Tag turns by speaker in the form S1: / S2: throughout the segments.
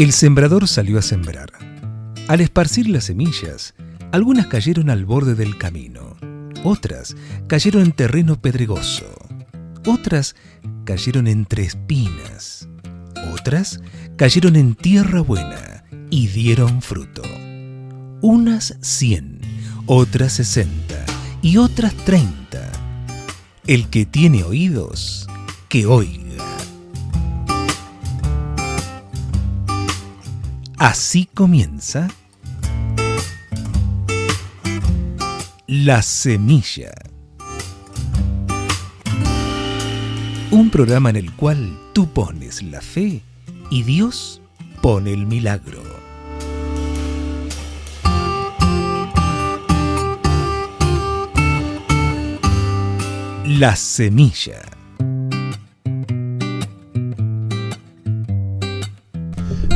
S1: El sembrador salió a sembrar. Al esparcir las semillas, algunas cayeron al borde del camino, otras cayeron en terreno pedregoso, otras cayeron entre espinas, otras cayeron en tierra buena y dieron fruto. Unas 100, otras 60 y otras 30. El que tiene oídos, que oiga. Así comienza La Semilla. Un programa en el cual tú pones la fe y Dios pone el milagro. La Semilla.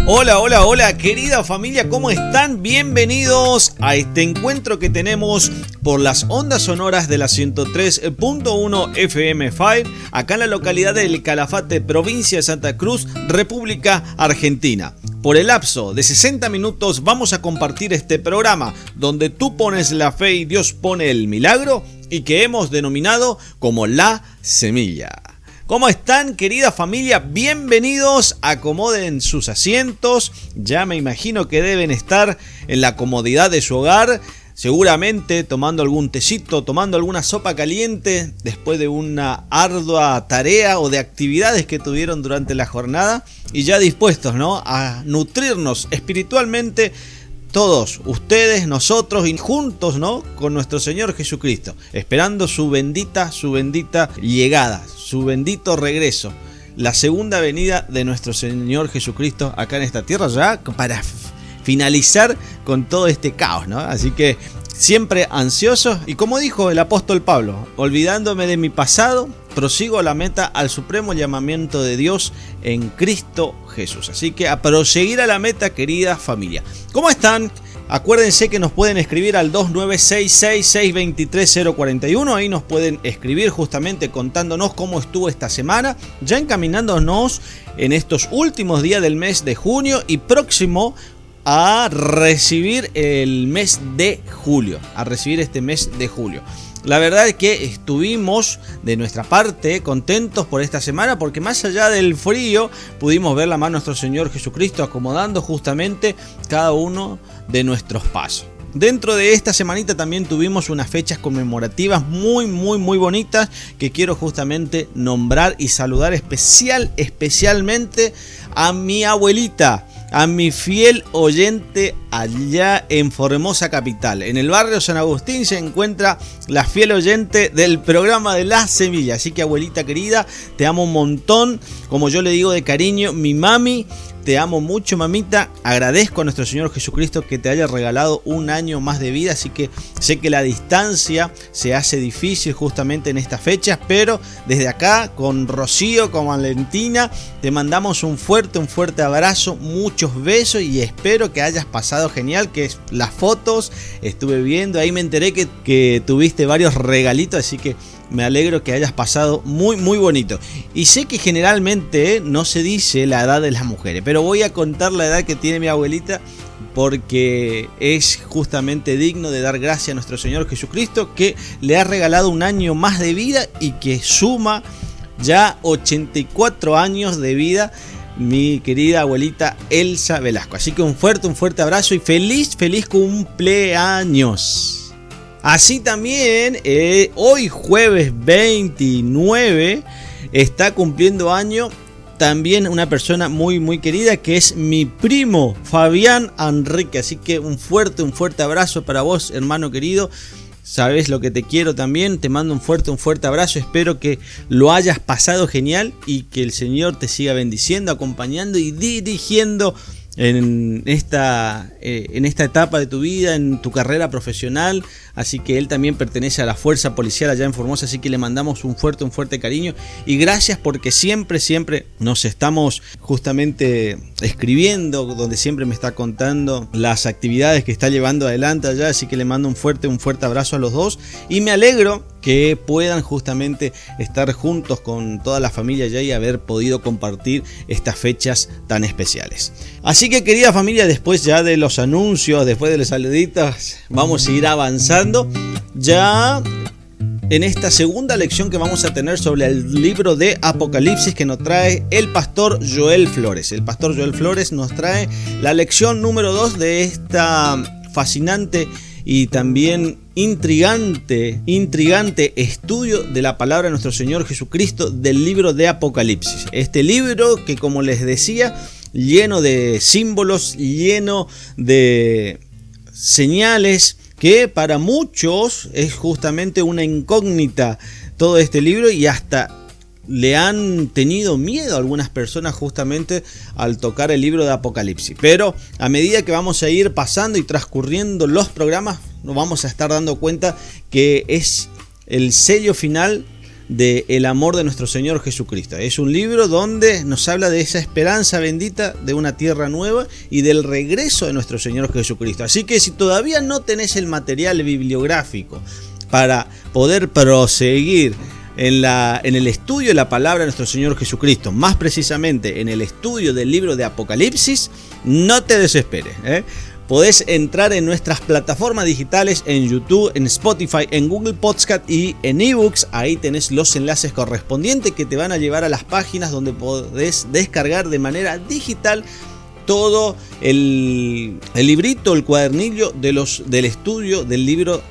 S2: Hola, hola, hola, querida familia, ¿cómo están? Bienvenidos a este encuentro que tenemos por las ondas sonoras de la 103.1 FM5, acá en la localidad del Calafate, provincia de Santa Cruz, República Argentina. Por el lapso de 60 minutos vamos a compartir este programa donde tú pones la fe y Dios pone el milagro y que hemos denominado como La Semilla. ¿Cómo están, querida familia? Bienvenidos, acomoden sus asientos, ya me imagino que deben estar en la comodidad de su hogar, seguramente tomando algún tecito, tomando alguna sopa caliente después de una ardua tarea o de actividades que tuvieron durante la jornada y ya dispuestos, ¿no?, a nutrirnos espiritualmente todos, ustedes, nosotros y juntos, ¿no?, con nuestro Señor Jesucristo, esperando su bendita llegada, su bendito regreso, la segunda venida de nuestro Señor Jesucristo acá en esta tierra, ya para finalizar con todo este caos, ¿no? Así que siempre ansiosos y, como dijo el apóstol Pablo, olvidándome de mi pasado, prosigo a la meta al supremo llamamiento de Dios en Cristo Jesús. Así que a proseguir a la meta, querida familia. ¿Cómo están? Acuérdense que nos pueden escribir al 2966-623-041. Ahí nos pueden escribir justamente contándonos cómo estuvo esta semana, ya encaminándonos en estos últimos días del mes de junio y próximo a recibir el mes de julio, La verdad es que estuvimos de nuestra parte contentos por esta semana porque más allá del frío pudimos ver la mano de nuestro Señor Jesucristo acomodando justamente cada uno de nuestros pasos. Dentro de esta semanita también tuvimos unas fechas conmemorativas muy bonitas que quiero justamente nombrar y saludar especialmente a mi abuelita, a mi fiel oyente allá en Formosa Capital. En el barrio San Agustín se encuentra la fiel oyente del programa de La Semilla. Así que, abuelita querida, te amo un montón. Como yo le digo de cariño, mi mami, te amo mucho, mamita. Agradezco a nuestro Señor Jesucristo que te haya regalado un año más de vida. Así que sé que la distancia se hace difícil justamente en estas fechas, pero desde acá, con Rocío, con Valentina, te mandamos un fuerte abrazo, muchos besos y espero que hayas pasado genial, que las fotos estuve viendo, ahí me enteré que tuviste varios regalitos, así que me alegro que hayas pasado muy bonito. Y sé que generalmente no se dice la edad de las mujeres, pero voy a contar la edad que tiene mi abuelita porque es justamente digno de dar gracias a nuestro Señor Jesucristo que le ha regalado un año más de vida y que suma ya 84 años de vida mi querida abuelita Elsa Velasco. Así que un fuerte abrazo y feliz cumpleaños. Así también, hoy jueves 29 está cumpliendo año también una persona muy querida que es mi primo Fabián Enrique. Así que un fuerte abrazo para vos, hermano querido. Sabes lo que te quiero también, te mando un fuerte abrazo, espero que lo hayas pasado genial y que el Señor te siga bendiciendo, acompañando y dirigiendo en esta etapa de tu vida, en tu carrera profesional. Así que él también pertenece a la fuerza policial allá en Formosa, así que le mandamos un fuerte cariño y gracias porque siempre nos estamos justamente escribiendo, donde siempre me está contando las actividades que está llevando adelante allá, así que le mando un fuerte abrazo a los dos y me alegro que puedan justamente estar juntos con toda la familia ya y haber podido compartir estas fechas tan especiales. Así que, querida familia, después ya de los anuncios, después de los saluditos, vamos a ir avanzando ya en esta segunda lección que vamos a tener sobre el libro de Apocalipsis, que nos trae el pastor Joel Flores. El pastor Joel Flores nos trae la lección número 2 de esta fascinante y también intrigante estudio de la palabra de nuestro Señor Jesucristo del libro de Apocalipsis. Este libro que, como les decía, lleno de símbolos, lleno de señales, que para muchos es justamente una incógnita todo este libro, y hasta le han tenido miedo a algunas personas justamente al tocar el libro de Apocalipsis. Pero a medida que vamos a ir pasando y transcurriendo los programas, nos vamos a estar dando cuenta que es el sello final del amor de nuestro Señor Jesucristo. Es un libro donde nos habla de esa esperanza bendita de una tierra nueva y del regreso de nuestro Señor Jesucristo. Así que si todavía no tenés el material bibliográfico para poder proseguir en el estudio de la palabra de nuestro Señor Jesucristo, más precisamente en el estudio del libro de Apocalipsis, no te desesperes, Podés entrar en nuestras plataformas digitales, en YouTube, en Spotify, en Google Podcast y en eBooks. Ahí tenés los enlaces correspondientes que te van a llevar a las páginas donde podés descargar de manera digital todo el librito, el cuadernillo del estudio del libro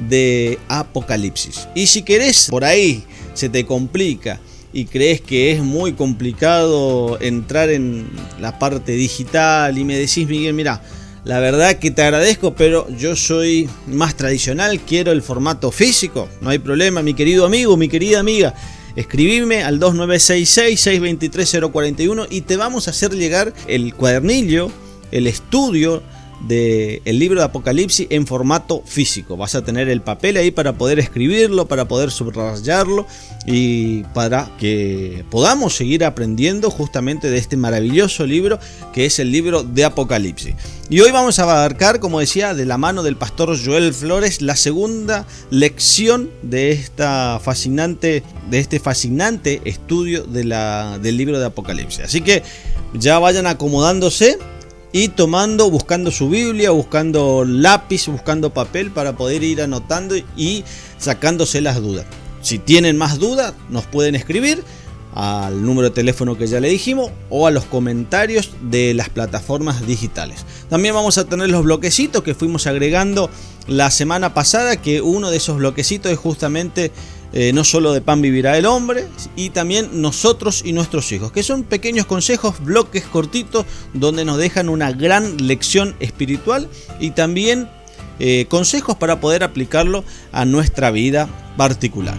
S2: de Apocalipsis. Y si querés, por ahí se te complica y crees que es muy complicado entrar en la parte digital y me decís: Miguel, mira, la verdad que te agradezco, pero yo soy más tradicional, quiero el formato físico. No hay problema, mi querido amigo, mi querida amiga. Escribime al 2966-623-041 y te vamos a hacer llegar el cuadernillo, el estudio del libro de Apocalipsis en formato físico. Vas a tener el papel ahí para poder escribirlo, para poder subrayarlo y para que podamos seguir aprendiendo justamente de este maravilloso libro que es el libro de Apocalipsis. Y hoy vamos a abarcar, como decía, de la mano del pastor Joel Flores, la segunda lección de este fascinante estudio del libro de Apocalipsis. Así que ya vayan acomodándose y buscando su Biblia, buscando lápiz, buscando papel para poder ir anotando y sacándose las dudas. Si tienen más dudas, nos pueden escribir al número de teléfono que ya le dijimos o a los comentarios de las plataformas digitales. También vamos a tener los bloquecitos que fuimos agregando la semana pasada, que uno de esos bloquecitos es justamente no solo de pan vivirá el hombre, y también nosotros y nuestros hijos, que son pequeños consejos, bloques cortitos donde nos dejan una gran lección espiritual y también consejos para poder aplicarlo a nuestra vida particular.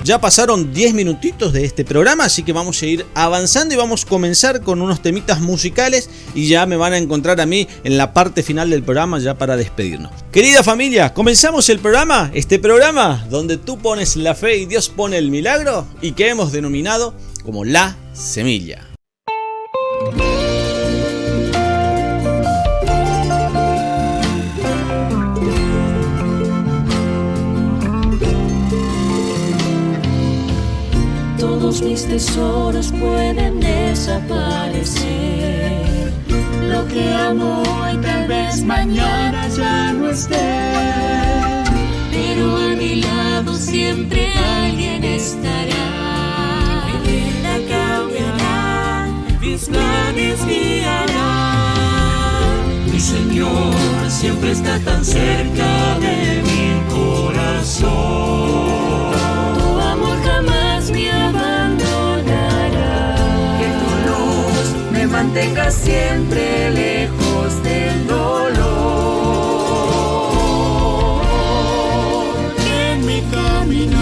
S2: Ya pasaron 10 minutitos de este programa, así que vamos a ir avanzando y vamos a comenzar con unos temitas musicales y ya me van a encontrar a mí en la parte final del programa ya para despedirnos. Querida familia, comenzamos el programa, este programa donde tú pones la fe y Dios pone el milagro y que hemos denominado como La Semilla.
S3: Todos mis tesoros pueden desaparecer. Lo que amo hoy tal vez mañana ya no esté. Pero a mi lado siempre alguien estará. Mi vida cambiará, mis planes guiará. Mi Señor siempre está tan cerca de mi corazón. Mantenga siempre lejos del dolor en mi caminar.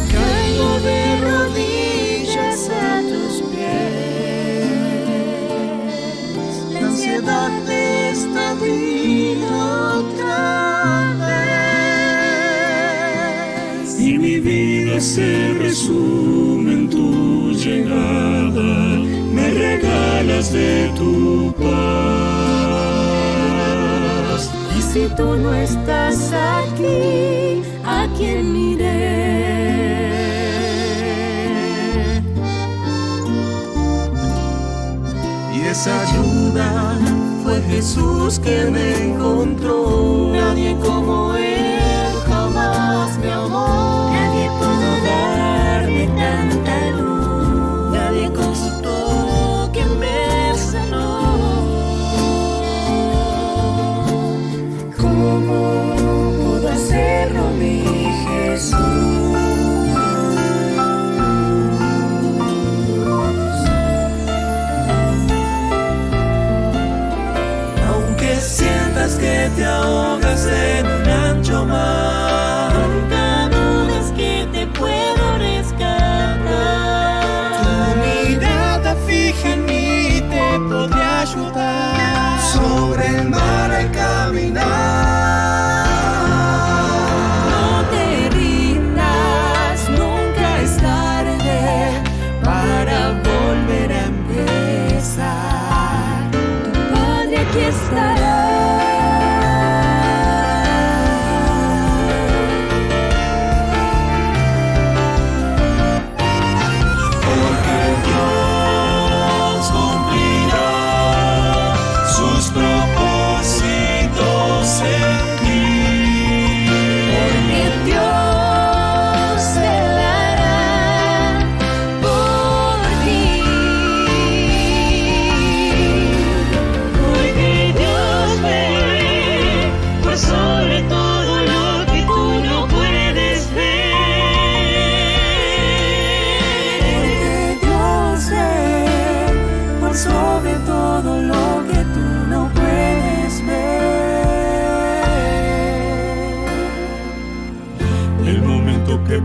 S3: Caigo de rodillas a tus pies. La ansiedad de esta vida se resume en tu llegar. aguas de tu paz.
S4: Y si tú no estás aquí, ¿a quién miré?
S5: Y esa ayuda fue Jesús que me encontró.
S4: Nadie como Él jamás me amó. Nadie pudo darme tanta luz. Nadie con su toque me sanó. ¿Cómo pudo hacerlo mi Jesús?
S5: Sientas que te ahogas en un ancho mar,
S4: nunca dudes que te puedo rescatar.
S5: Tu mirada fija en mí te podré ayudar. Sobre el mar al caminar.
S4: No te rindas, nunca es tarde para volver a empezar. Tu Padre aquí estará.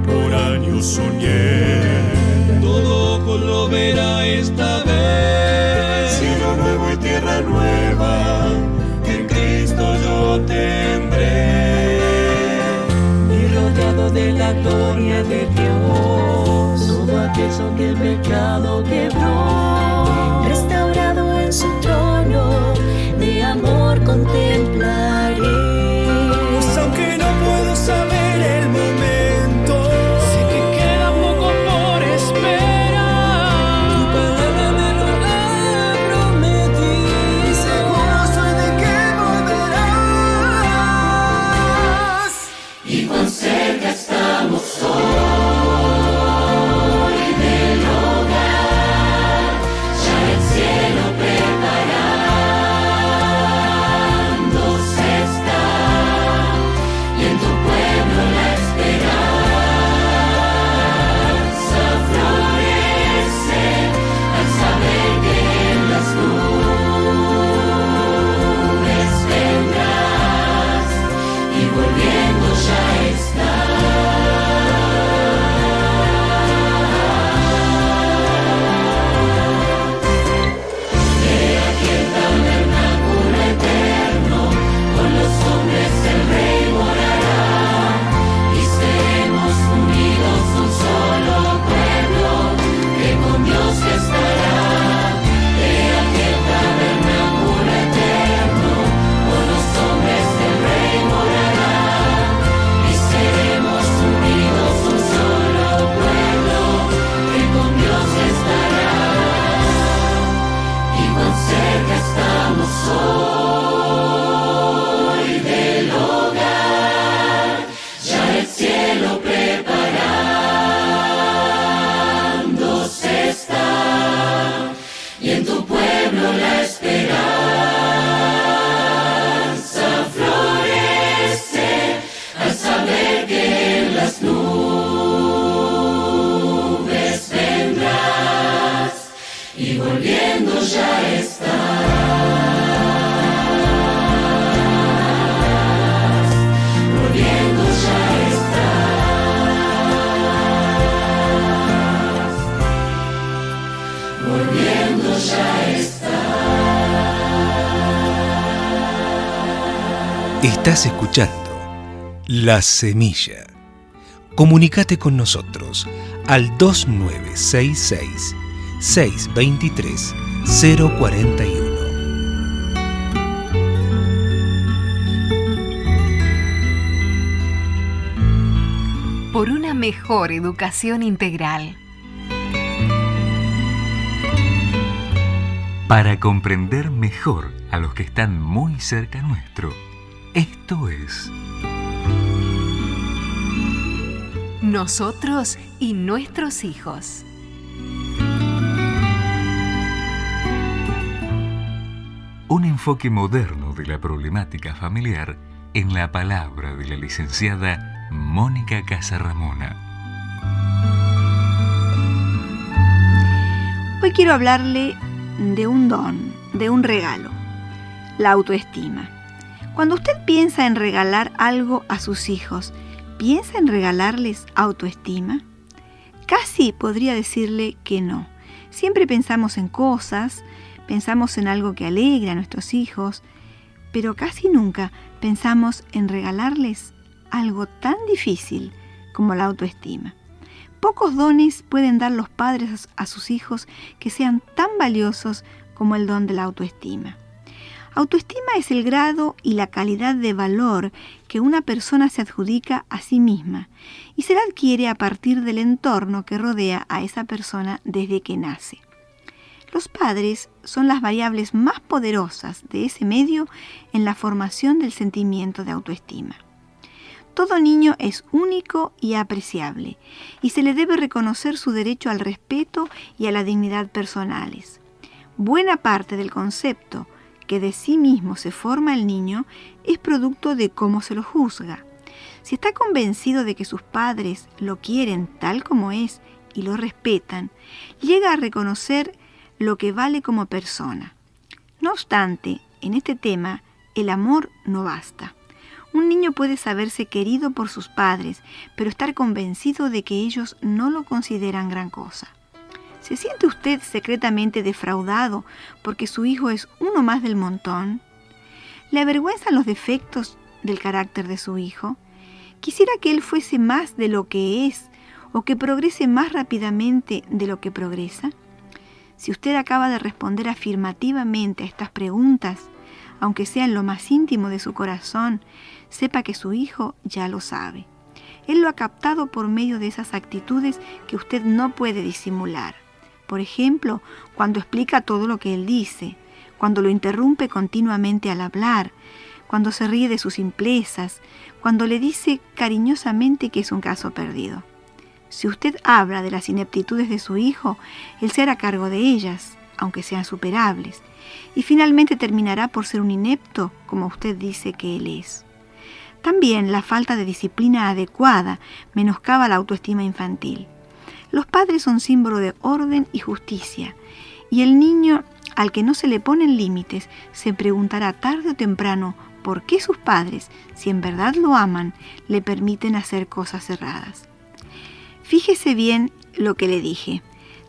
S3: Por años soñé,
S5: todo lo verá esta vez.
S3: Cielo nuevo y tierra nueva, en Cristo yo tendré.
S5: Y rodeado de la gloria de Dios, todo aquello que el pecado quebró,
S4: restaurado en su trono, de amor contemplaré.
S5: Pues aunque no puedo saber el momento,
S1: Estás escuchando La Semilla. Comunicate con nosotros al 2966 623 041.
S6: Por una mejor educación integral.
S7: Para comprender mejor a los que están muy cerca nuestro. Esto es
S6: Nosotros y nuestros hijos.
S7: un enfoque moderno de la problemática familiar en la palabra de la licenciada Mónica Casarramona.
S8: Hoy quiero hablarle de un don, de un regalo, la autoestima. Cuando usted piensa en regalar algo a sus hijos, ¿piensa en regalarles autoestima? Casi podría decirle que no. Siempre pensamos en cosas, pensamos en algo que alegra a nuestros hijos, pero casi nunca pensamos en regalarles algo tan difícil como la autoestima. Pocos dones pueden dar los padres a sus hijos que sean tan valiosos como el don de la autoestima. Autoestima es el grado y la calidad de valor que una persona se adjudica a sí misma y se la adquiere a partir del entorno que rodea a esa persona desde que nace. Los padres son las variables más poderosas de ese medio en la formación del sentimiento de autoestima. Todo niño es único y apreciable, y se le debe reconocer su derecho al respeto y a la dignidad personales. Buena parte del concepto que de sí mismo se forma el niño es producto de cómo se lo juzga. Si está convencido de que sus padres lo quieren tal como es y lo respetan, llega a reconocer lo que vale como persona. No obstante, en este tema, el amor no basta. Un niño puede saberse querido por sus padres, pero estar convencido de que ellos no lo consideran gran cosa. ¿Se siente usted secretamente defraudado porque su hijo es uno más del montón? ¿Le avergüenzan los defectos del carácter de su hijo? ¿Quisiera que él fuese más de lo que es o que progrese más rápidamente de lo que progresa? Si usted acaba de responder afirmativamente a estas preguntas, aunque sea en lo más íntimo de su corazón, sepa que su hijo ya lo sabe. Él lo ha captado por medio de esas actitudes que usted no puede disimular. Por ejemplo, cuando explica todo lo que él dice, cuando lo interrumpe continuamente al hablar, cuando se ríe de sus simplezas, cuando le dice cariñosamente que es un caso perdido. Si usted habla de las ineptitudes de su hijo, él se hará cargo de ellas, aunque sean superables, y finalmente terminará por ser un inepto, como usted dice que él es. También la falta de disciplina adecuada menoscaba la autoestima infantil. Los padres son símbolo de orden y justicia, y el niño al que no se le ponen límites se preguntará tarde o temprano por qué sus padres, si en verdad lo aman, le permiten hacer cosas erradas. Fíjese bien lo que le dije.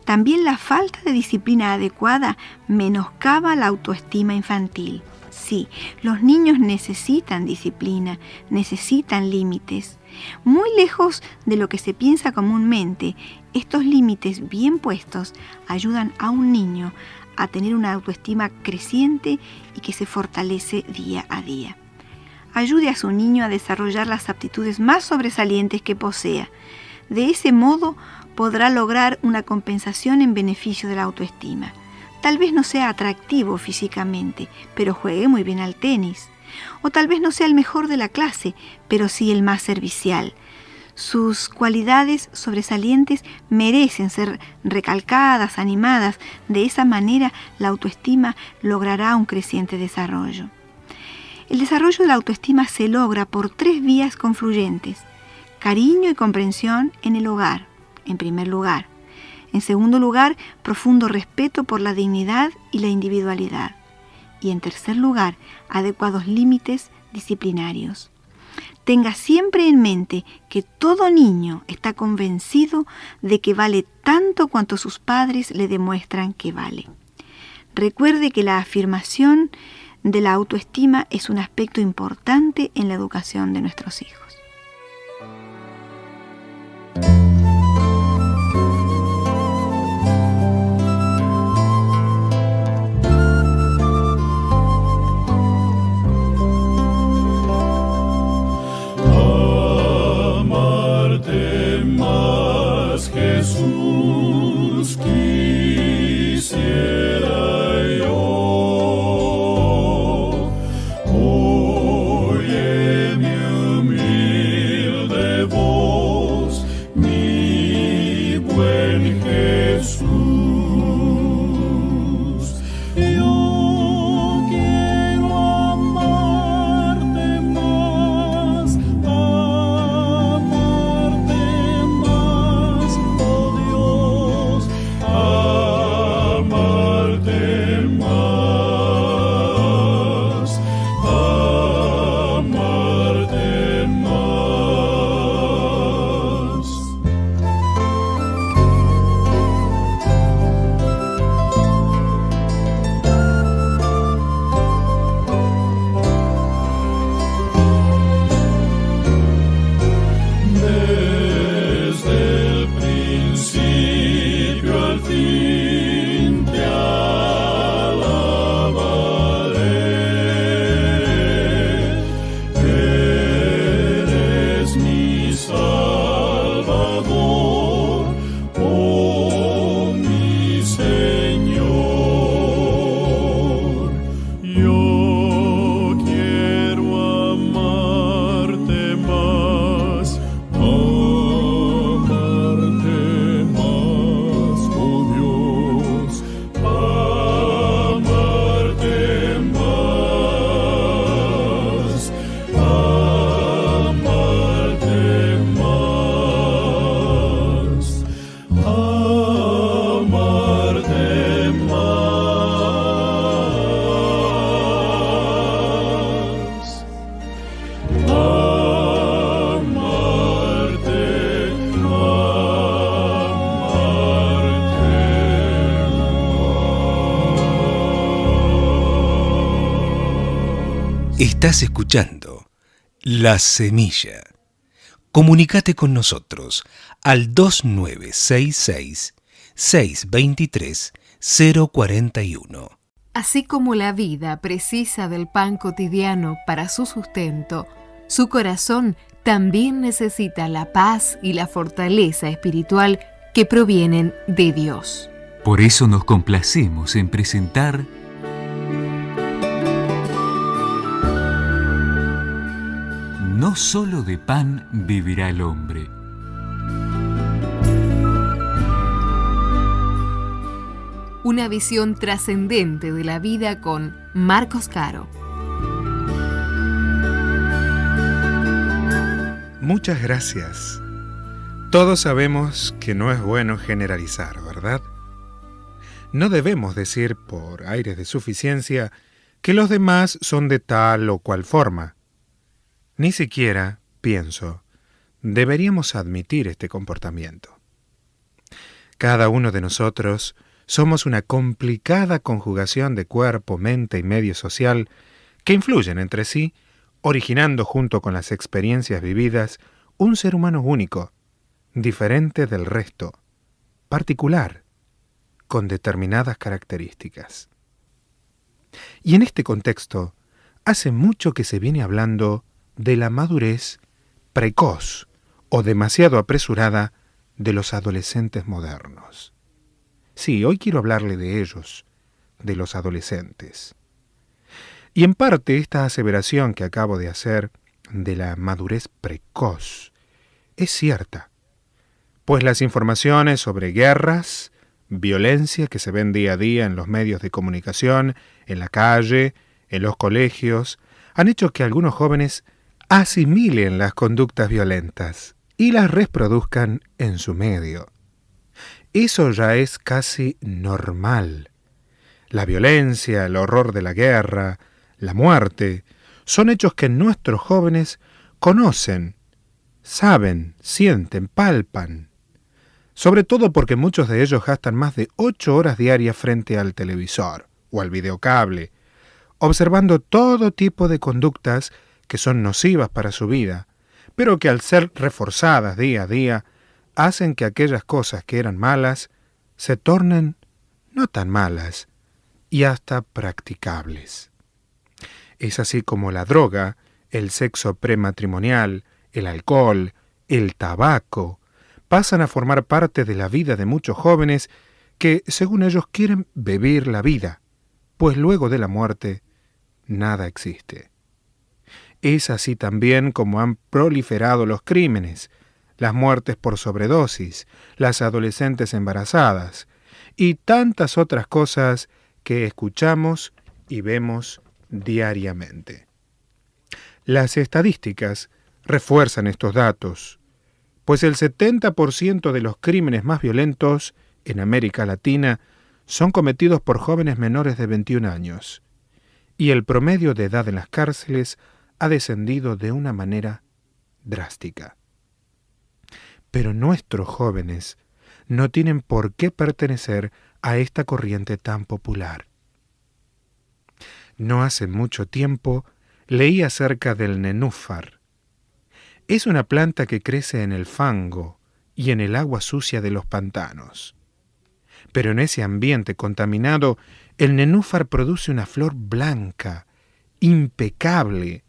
S8: También la falta de disciplina adecuada menoscaba la autoestima infantil. Sí, los niños necesitan disciplina, necesitan límites. Muy lejos de lo que se piensa comúnmente, estos límites bien puestos ayudan a un niño a tener una autoestima creciente y que se fortalece día a día. Ayude a su niño a desarrollar las aptitudes más sobresalientes que posea. De ese modo podrá lograr una compensación en beneficio de la autoestima. Tal vez no sea atractivo físicamente, pero juegue muy bien al tenis. O tal vez no sea el mejor de la clase, pero sí el más servicial. Sus cualidades sobresalientes merecen ser recalcadas, animadas. De esa manera, la autoestima logrará un creciente desarrollo. El desarrollo de la autoestima se logra por 3 vías confluyentes: cariño y comprensión en el hogar, en primer lugar. En segundo lugar, profundo respeto por la dignidad y la individualidad. Y en tercer lugar, adecuados límites disciplinarios. Tenga siempre en mente que todo niño está convencido de que vale tanto cuanto sus padres le demuestran que vale. Recuerde que la afirmación de la autoestima es un aspecto importante en la educación de nuestros hijos.
S3: Jesús quisiera yo. Oye mi humilde voz, mi buen Jesús. Yo quiero amarte más, oh Dios, amarte más, amarte más. Desde el principio al fin te alabaré. Eres mi Salvador, oh mi Señor. Yo quiero amarte más, oh Dios, amarte más, amarte más, amarte más.
S1: Estás escuchando La Semilla. Comunícate con nosotros al 2966-623-041.
S6: Así como la vida precisa del pan cotidiano para su sustento, su corazón también necesita la paz y la fortaleza espiritual que provienen de Dios.
S7: Por eso nos complacemos en presentar No solo de pan vivirá el hombre.
S6: Una visión trascendente de la vida con Marcos Caro.
S1: Muchas gracias. Todos sabemos que no es bueno generalizar, ¿verdad? No debemos decir por aires de suficiencia que los demás son de tal o cual forma. Ni siquiera, pienso, deberíamos admitir este comportamiento. Cada uno de nosotros somos una complicada conjugación de cuerpo, mente y medio social que influyen entre sí, originando junto con las experiencias vividas un ser humano único, diferente del resto, particular, con determinadas características. Y en este contexto, hace mucho que se viene hablando de la madurez precoz o demasiado apresurada de los adolescentes modernos. Sí, hoy quiero hablarle de ellos, de los adolescentes. Y en parte esta aseveración que acabo de hacer de la madurez precoz es cierta, pues las informaciones sobre guerras, violencia que se ven día a día en los medios de comunicación, en la calle, en los colegios, han hecho que algunos jóvenes asimilen las conductas violentas y las reproduzcan en su medio. Eso ya es casi normal. La violencia, el horror de la guerra, la muerte, son hechos que nuestros jóvenes conocen, saben, sienten, palpan. Sobre todo porque muchos de ellos gastan más de 8 horas diarias frente al televisor o al videocable, observando todo tipo de conductas que son nocivas para su vida, pero que al ser reforzadas día a día, hacen que aquellas cosas que eran malas se tornen no tan malas y hasta practicables. Es así como la droga, el sexo prematrimonial, el alcohol, el tabaco,
S9: pasan a formar parte de la vida de muchos jóvenes que, según ellos, quieren vivir la vida, pues luego de la muerte nada existe. Es así también como han proliferado los crímenes, las muertes por sobredosis, las adolescentes embarazadas y tantas otras cosas que escuchamos y vemos diariamente. Las estadísticas refuerzan estos datos, pues el 70% de los crímenes más violentos en América Latina son cometidos por jóvenes menores de 21 años, y el promedio de edad en las cárceles ha descendido de una manera drástica. Pero nuestros jóvenes no tienen por qué pertenecer a esta corriente tan popular. No hace mucho tiempo leí acerca del nenúfar. Es una planta que crece en el fango y en el agua sucia de los pantanos. Pero en ese ambiente contaminado, el nenúfar produce una flor blanca, impecable,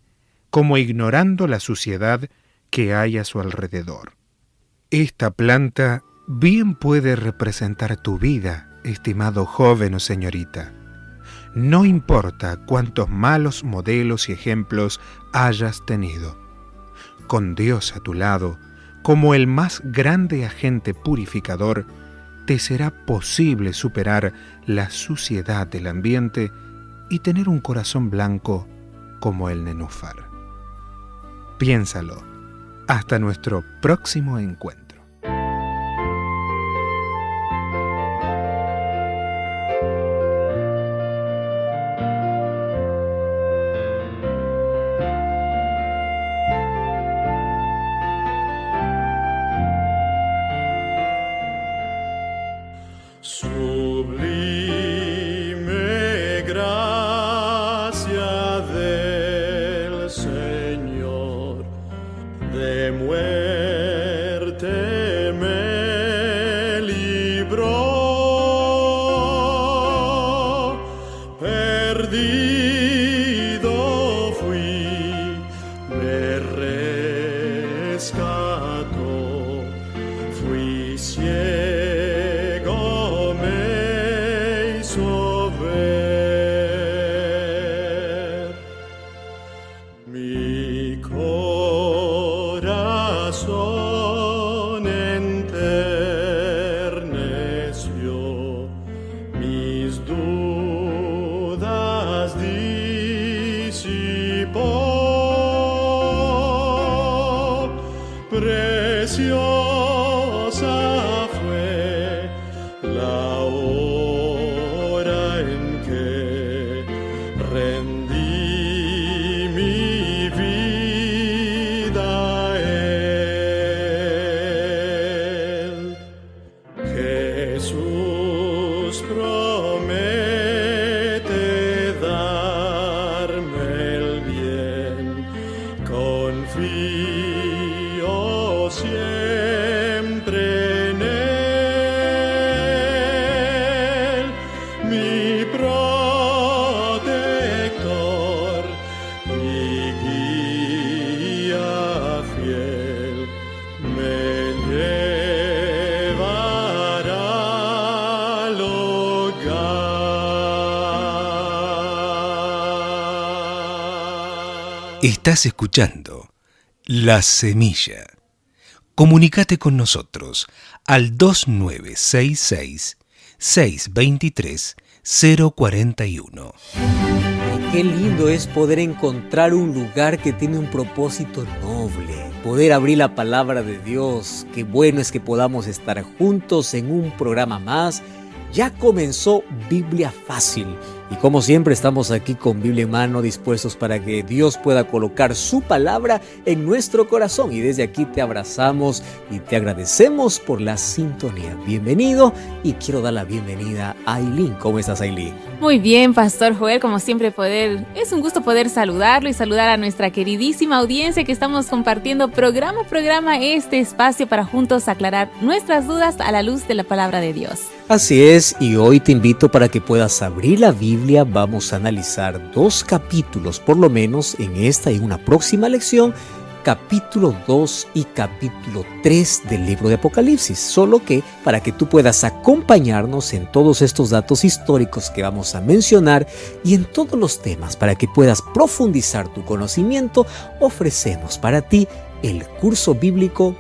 S9: como ignorando la suciedad que hay a su alrededor. Esta planta bien puede representar tu vida, estimado joven o señorita. No importa cuántos malos modelos y ejemplos hayas tenido. Con Dios a tu lado, como el más grande agente purificador, te será posible superar la suciedad del ambiente y tener un corazón blanco como el nenúfar. Piénsalo. Hasta nuestro próximo encuentro.
S3: Sublime gracia del Señor, de muerte me libró. Perdido fui, me rescató, fui ciego, me hizo ver. Mi corazón enterneció, mis dudas disipó. Preciosa fue la hora en que rendí mi vida a Él. Jesús promete darme el bien, confío siempre en Él, mi protector, mi guía fiel, me llevará al hogar.
S1: Estás escuchando La Semilla. Comunícate con nosotros al 2966-623-041.
S10: Qué lindo es poder encontrar un lugar que tiene un propósito noble, poder abrir la palabra de Dios. Qué bueno es que podamos estar juntos en un programa más. Ya comenzó Biblia Fácil y como siempre estamos aquí con Biblia en mano, dispuestos para que Dios pueda colocar su palabra en nuestro corazón, y desde aquí te abrazamos y te agradecemos por la sintonía. Bienvenido, y quiero dar la bienvenida a Ailín. ¿Cómo estás, Ailín?
S11: Muy bien, Pastor Joel, como siempre es un gusto poder saludarlo y saludar a nuestra queridísima audiencia que estamos compartiendo programa a programa este espacio para juntos aclarar nuestras dudas a la luz de la palabra de Dios.
S10: Así es, y hoy te invito para que puedas abrir la Biblia. Vamos a analizar 2 capítulos, por lo menos en esta y una próxima lección, capítulo 2 y capítulo 3 del libro de Apocalipsis, solo que para que tú puedas acompañarnos en todos estos datos históricos que vamos a mencionar y en todos los temas, para que puedas profundizar tu conocimiento, ofrecemos para ti el curso bíblico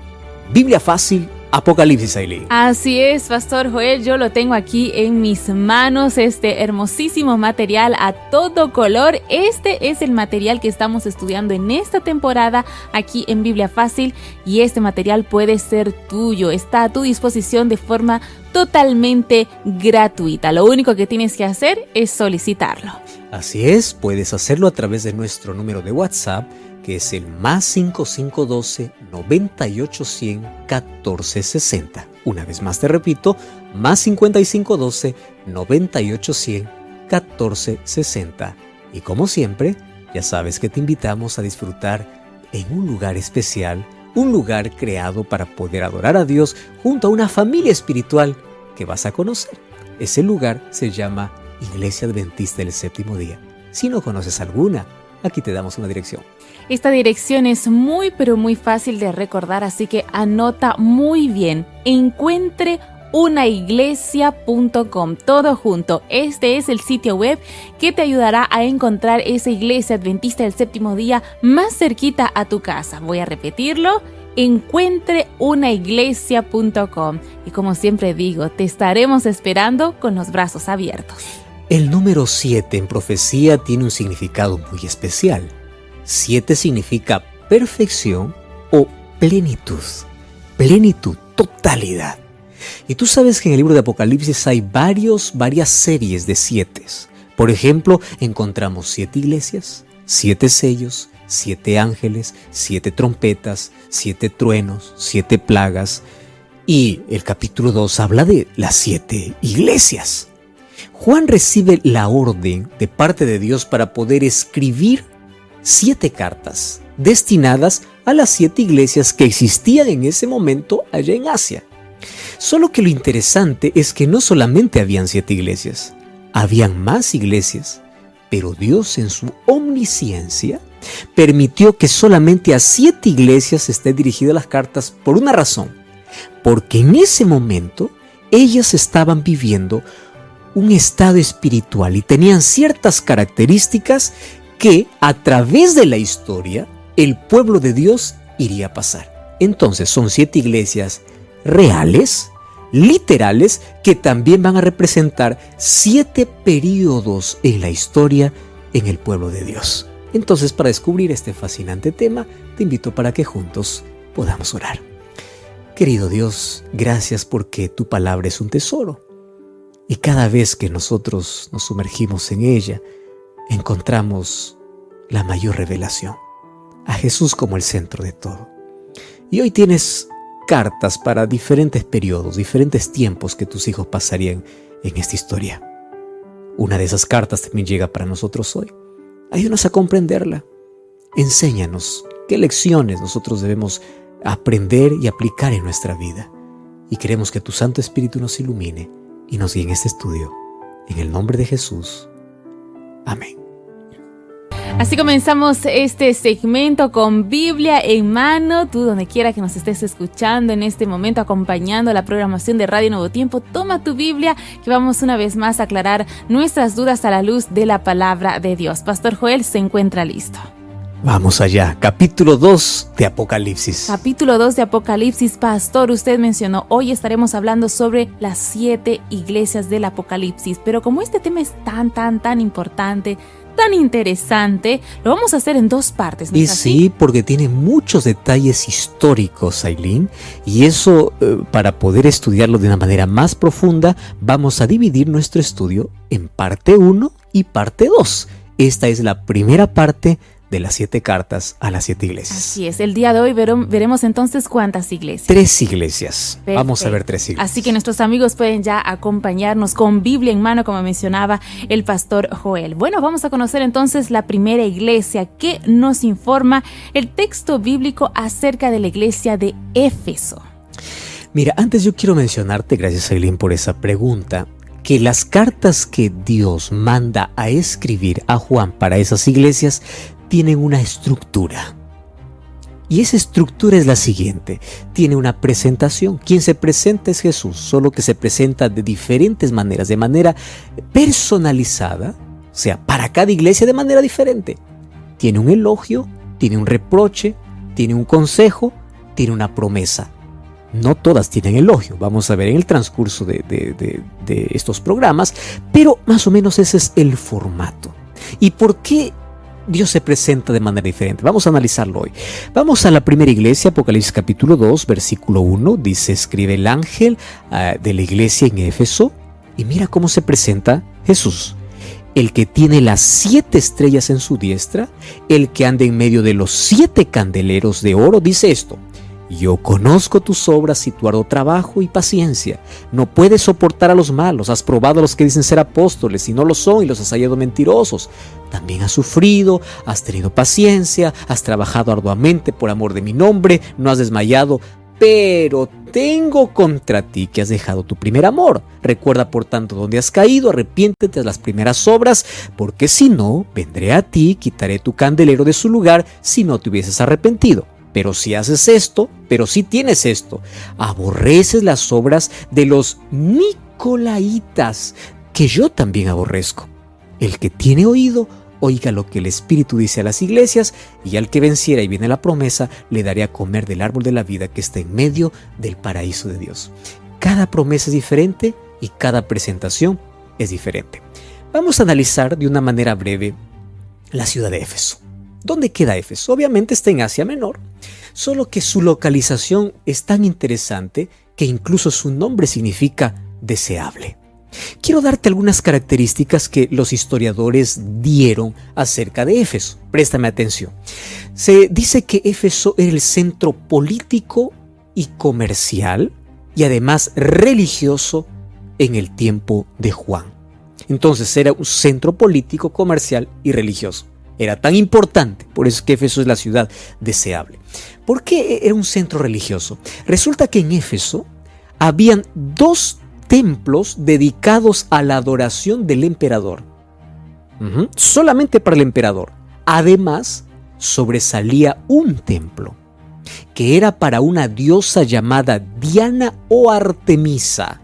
S10: Biblia Fácil Apocalipsis, Aileen.
S11: Así es, Pastor Joel, yo lo tengo aquí en mis manos, este hermosísimo material a todo color. Este es el material que estamos estudiando en esta temporada aquí en Biblia Fácil, y este material puede ser tuyo, está a tu disposición de forma totalmente gratuita. Lo único que tienes que hacer es solicitarlo.
S10: Así es, puedes hacerlo a través de nuestro número de WhatsApp, que es el +5512 9810 1460. Una vez más te repito, +5512 9810 1460. Y como siempre, ya sabes que te invitamos a disfrutar en un lugar especial, un lugar creado para poder adorar a Dios junto a una familia espiritual que vas a conocer. Ese lugar se llama Iglesia Adventista del Séptimo Día. Si no conoces alguna, aquí te damos una dirección.
S11: Esta dirección es muy pero muy fácil de recordar, así que anota muy bien. encuentreunaiglesia.com, todo junto. Este es el sitio web que te ayudará a encontrar esa iglesia adventista del séptimo día más cerquita a tu casa. Voy a repetirlo: encuentreunaiglesia.com. Y como siempre digo, te estaremos esperando con los brazos abiertos.
S10: El número 7 en profecía tiene un significado muy especial. 7 significa perfección o plenitud. Plenitud, totalidad. Y tú sabes que en el libro de Apocalipsis hay varias series de 7. Por ejemplo, encontramos 7 iglesias, 7 sellos, 7 ángeles, 7 trompetas, 7 truenos, 7 plagas. Y el capítulo 2 habla de las 7 iglesias. Juan recibe la orden de parte de Dios para poder escribir 7 cartas destinadas a las 7 iglesias que existían en ese momento allá en Asia. Solo que lo interesante es que no solamente habían 7 iglesias, habían más iglesias, pero Dios en su omnisciencia permitió que solamente a 7 iglesias estén dirigidas las cartas por una razón, porque en ese momento ellas estaban viviendo un estado espiritual y tenían ciertas características que a través de la historia el pueblo de Dios iría a pasar. Entonces son 7 iglesias reales, literales, que también van a representar 7 periodos en la historia en el pueblo de Dios. Entonces, para descubrir este fascinante tema, te invito para que juntos podamos orar. Querido Dios, gracias porque tu palabra es un tesoro. Y cada vez que nosotros nos sumergimos en ella, encontramos la mayor revelación, a Jesús como el centro de todo. Y hoy tienes cartas para diferentes periodos, diferentes tiempos que tus hijos pasarían en esta historia. Una de esas cartas también llega para nosotros hoy. Ayúdanos a comprenderla. Enséñanos qué lecciones nosotros debemos aprender y aplicar en nuestra vida. Y queremos que tu Santo Espíritu nos ilumine y nos guíe en este estudio. En el nombre de Jesús. Amén.
S11: Así comenzamos este segmento con Biblia en mano. Tú, donde quiera que nos estés escuchando en este momento, acompañando la programación de Radio Nuevo Tiempo, toma tu Biblia, que vamos una vez más a aclarar nuestras dudas a la luz de la palabra de Dios. Pastor Joel se encuentra listo.
S10: Vamos allá, capítulo 2 de Apocalipsis.
S11: Capítulo 2 de Apocalipsis. Pastor, usted mencionó, hoy estaremos hablando sobre las 7 iglesias del Apocalipsis, pero como este tema es tan importante, tan interesante, lo vamos a hacer en 2 partes, ¿no es así?
S10: Sí, porque tiene muchos detalles históricos, Aileen, y eso, para poder estudiarlo de una manera más profunda, vamos a dividir nuestro estudio en parte 1 y parte 2. Esta es la primera parte de las 7 cartas a las 7 iglesias.
S11: Así es, el día de hoy veremos entonces cuántas iglesias.
S10: 3 iglesias.
S11: Perfecto.
S10: Vamos a ver 3 iglesias.
S11: Así que nuestros amigos pueden ya acompañarnos con Biblia en mano, como mencionaba el pastor Joel. Bueno, vamos a conocer entonces la primera iglesia que nos informa el texto bíblico acerca de la iglesia de Éfeso.
S10: Mira, antes yo quiero mencionarte, gracias Aileen por esa pregunta, que las cartas que Dios manda a escribir a Juan para esas iglesias tienen una estructura. Y esa estructura es la siguiente. Tiene una presentación. Quien se presenta es Jesús, solo que se presenta de diferentes maneras, de manera personalizada, o sea, para cada iglesia de manera diferente. Tiene un elogio, tiene un reproche, tiene un consejo, tiene una promesa. No todas tienen elogio, vamos a ver en el transcurso de estos programas, pero más o menos ese es el formato. ¿Y por qué Dios se presenta de manera diferente? Vamos a analizarlo hoy. Vamos a la primera iglesia, Apocalipsis capítulo 2, versículo 1, dice, escribe el ángel de la iglesia en Éfeso, y mira cómo se presenta Jesús. El que tiene las 7 estrellas en su diestra, el que anda en medio de los 7 candeleros de oro, dice esto: yo conozco tus obras y tu arduo trabajo y paciencia. No puedes soportar a los malos. Has probado a los que dicen ser apóstoles y no lo son y los has hallado mentirosos. También has sufrido, has tenido paciencia, has trabajado arduamente por amor de mi nombre, no has desmayado. Pero tengo contra ti que has dejado tu primer amor. Recuerda por tanto dónde has caído, arrepiéntete de las primeras obras, porque si no, vendré a ti, quitaré tu candelero de su lugar si no te hubieses arrepentido. Pero si haces esto, pero si tienes esto, aborreces las obras de los nicolaitas, que yo también aborrezco. El que tiene oído, oiga lo que el Espíritu dice a las iglesias, y al que venciera y viene la promesa, le daré a comer del árbol de la vida que está en medio del paraíso de Dios. Cada promesa es diferente y cada presentación es diferente. Vamos a analizar de una manera breve la ciudad de Éfeso. ¿Dónde queda Éfeso? Obviamente está en Asia Menor, solo que su localización es tan interesante que incluso su nombre significa deseable. Quiero darte algunas características que los historiadores dieron acerca de Éfeso. Préstame atención. Se dice que Éfeso era el centro político y comercial y además religioso en el tiempo de Juan. Entonces era un centro político, comercial y religioso. Era tan importante, por eso es que Éfeso es la ciudad deseable. ¿Por qué era un centro religioso? Resulta que en Éfeso habían 2 templos dedicados a la adoración del emperador. Solamente para el emperador. Además, sobresalía un templo que era para una diosa llamada Diana o Artemisa,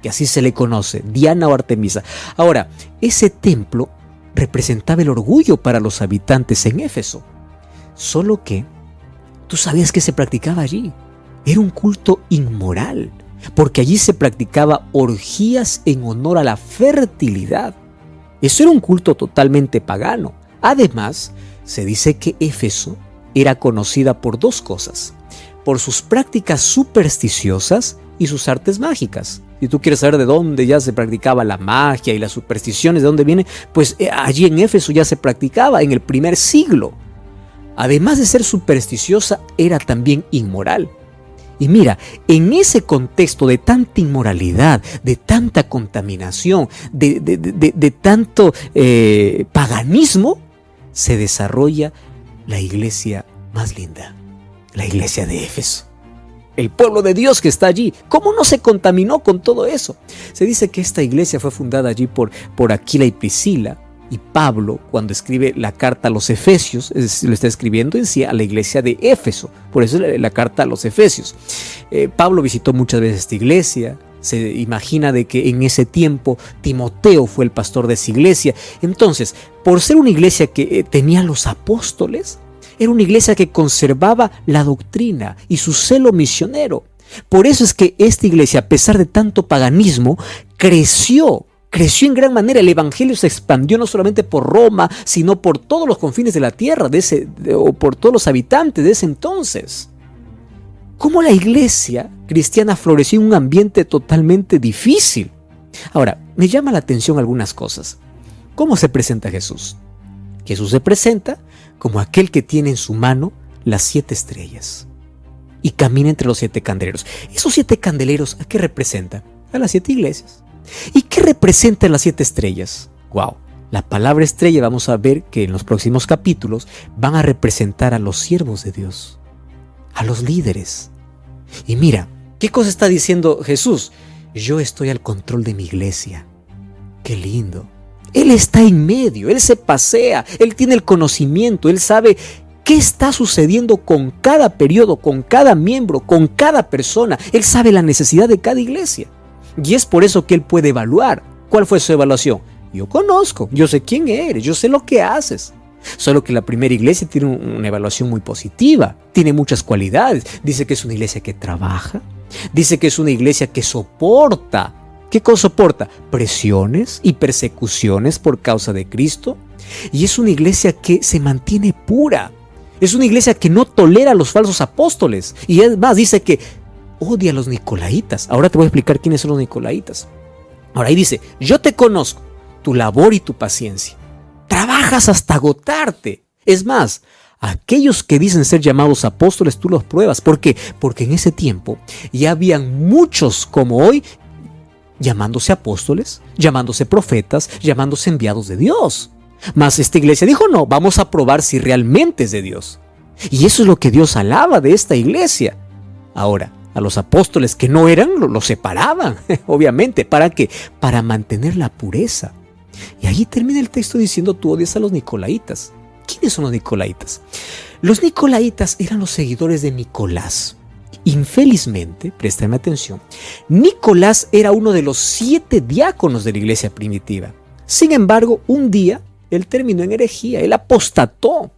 S10: que así se le conoce, Diana o Artemisa. Ahora, ese templo representaba el orgullo para los habitantes en Éfeso. Solo que, ¿tú sabías que se practicaba allí? Era un culto inmoral, porque allí se practicaba orgías en honor a la fertilidad. Eso era un culto totalmente pagano. Además, se dice que Éfeso era conocida por 2 cosas: por sus prácticas supersticiosas y sus artes mágicas. Si tú quieres saber de dónde ya se practicaba la magia y las supersticiones, de dónde viene, pues allí en Éfeso ya se practicaba en el primer siglo. Además de ser supersticiosa, era también inmoral. Y mira, en ese contexto de tanta inmoralidad, de tanta contaminación, de tanto paganismo, se desarrolla la iglesia más linda, la iglesia de Éfeso. El pueblo de Dios que está allí, ¿cómo no se contaminó con todo eso? Se dice que esta iglesia fue fundada allí por Aquila y Priscila, y Pablo, cuando escribe la carta a los Efesios, lo está escribiendo en sí a la iglesia de Éfeso, por eso la carta a los Efesios. Pablo visitó muchas veces esta iglesia. Se imagina de que en ese tiempo Timoteo fue el pastor de esa iglesia. Entonces, por ser una iglesia que tenía los apóstoles, era una iglesia que conservaba la doctrina y su celo misionero. Por eso es que esta iglesia, a pesar de tanto paganismo, creció en gran manera. El evangelio se expandió no solamente por Roma, sino por todos los confines de la tierra, o por todos los habitantes de ese entonces. ¿Cómo la iglesia cristiana floreció en un ambiente totalmente difícil? Ahora, me llama la atención algunas cosas. ¿Cómo se presenta Jesús? Jesús se presenta como aquel que tiene en su mano las 7 estrellas y camina entre los 7 candeleros. ¿Esos 7 candeleros a qué representan? A las 7 iglesias. ¿Y qué representan las 7 estrellas? ¡Wow! La palabra estrella, vamos a ver que en los próximos capítulos van a representar a los siervos de Dios, a los líderes. Y mira, ¿qué cosa está diciendo Jesús? Yo estoy al control de mi iglesia. ¡Qué lindo! Él está en medio, Él se pasea, Él tiene el conocimiento, Él sabe qué qué está sucediendo con cada periodo, con cada miembro, con cada persona. Él sabe la necesidad de cada iglesia. Y es por eso que Él puede evaluar. ¿Cuál fue su evaluación? Yo conozco, yo sé quién eres, yo sé lo que haces. Solo que la primera iglesia tiene una evaluación muy positiva, tiene muchas cualidades. Dice que es una iglesia que trabaja, dice que es una iglesia que soporta. ¿Qué cosa soporta? Presiones y persecuciones por causa de Cristo. Y es una iglesia que se mantiene pura. Es una iglesia que no tolera a los falsos apóstoles. Y es más, dice que odia a los nicolaitas. Ahora te voy a explicar quiénes son los nicolaitas. Ahora ahí dice, yo te conozco, tu labor y tu paciencia. Trabajas hasta agotarte. Es más, aquellos que dicen ser llamados apóstoles, tú los pruebas. ¿Por qué? Porque en ese tiempo ya habían muchos como hoy llamándose apóstoles, llamándose profetas, llamándose enviados de Dios. Mas esta iglesia dijo, no, vamos a probar si realmente es de Dios. Y eso es lo que Dios alaba de esta iglesia. Ahora, a los apóstoles que no eran, los separaban, obviamente. ¿Para qué? Para mantener la pureza. Y ahí termina el texto diciendo, tú odias a los nicolaitas. ¿Quiénes son los nicolaitas? Los nicolaitas eran los seguidores de Nicolás. Infelizmente, préstame atención, Nicolás era uno de los 7 diáconos de la iglesia primitiva. Sin embargo, un día él terminó en herejía, él apostató.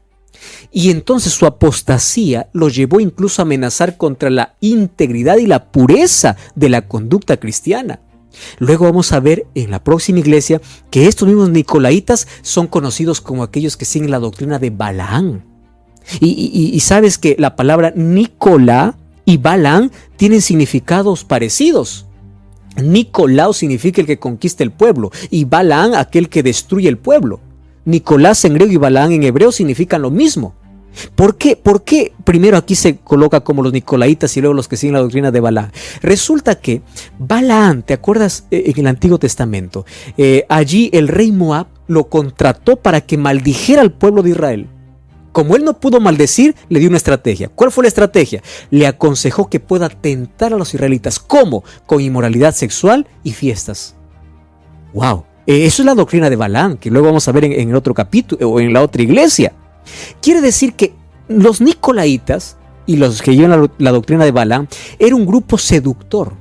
S10: Y entonces su apostasía lo llevó incluso a amenazar contra la integridad y la pureza de la conducta cristiana. Luego vamos a ver en la próxima iglesia que estos mismos nicolaitas son conocidos como aquellos que siguen la doctrina de Balaán. Y sabes que la palabra Nicolás y Balaán tienen significados parecidos. Nicolao significa el que conquista el pueblo y Balaán aquel que destruye el pueblo. Nicolás en griego y Balaán en hebreo significan lo mismo. ¿Por qué? ¿Por qué primero aquí se coloca como los nicolaitas y luego los que siguen la doctrina de Balaán? Resulta que Balaán, ¿te acuerdas en el Antiguo Testamento? Allí el rey Moab lo contrató para que maldijera al pueblo de Israel. Como él no pudo maldecir, le dio una estrategia. ¿Cuál fue la estrategia? Le aconsejó que pueda tentar a los israelitas. ¿Cómo? Con inmoralidad sexual y fiestas. ¡Wow! Eso es la doctrina de Balaán, que luego vamos a ver en el otro capítulo o en la otra iglesia. Quiere decir que los nicolaitas y los que llevan la doctrina de Balaán era un grupo seductor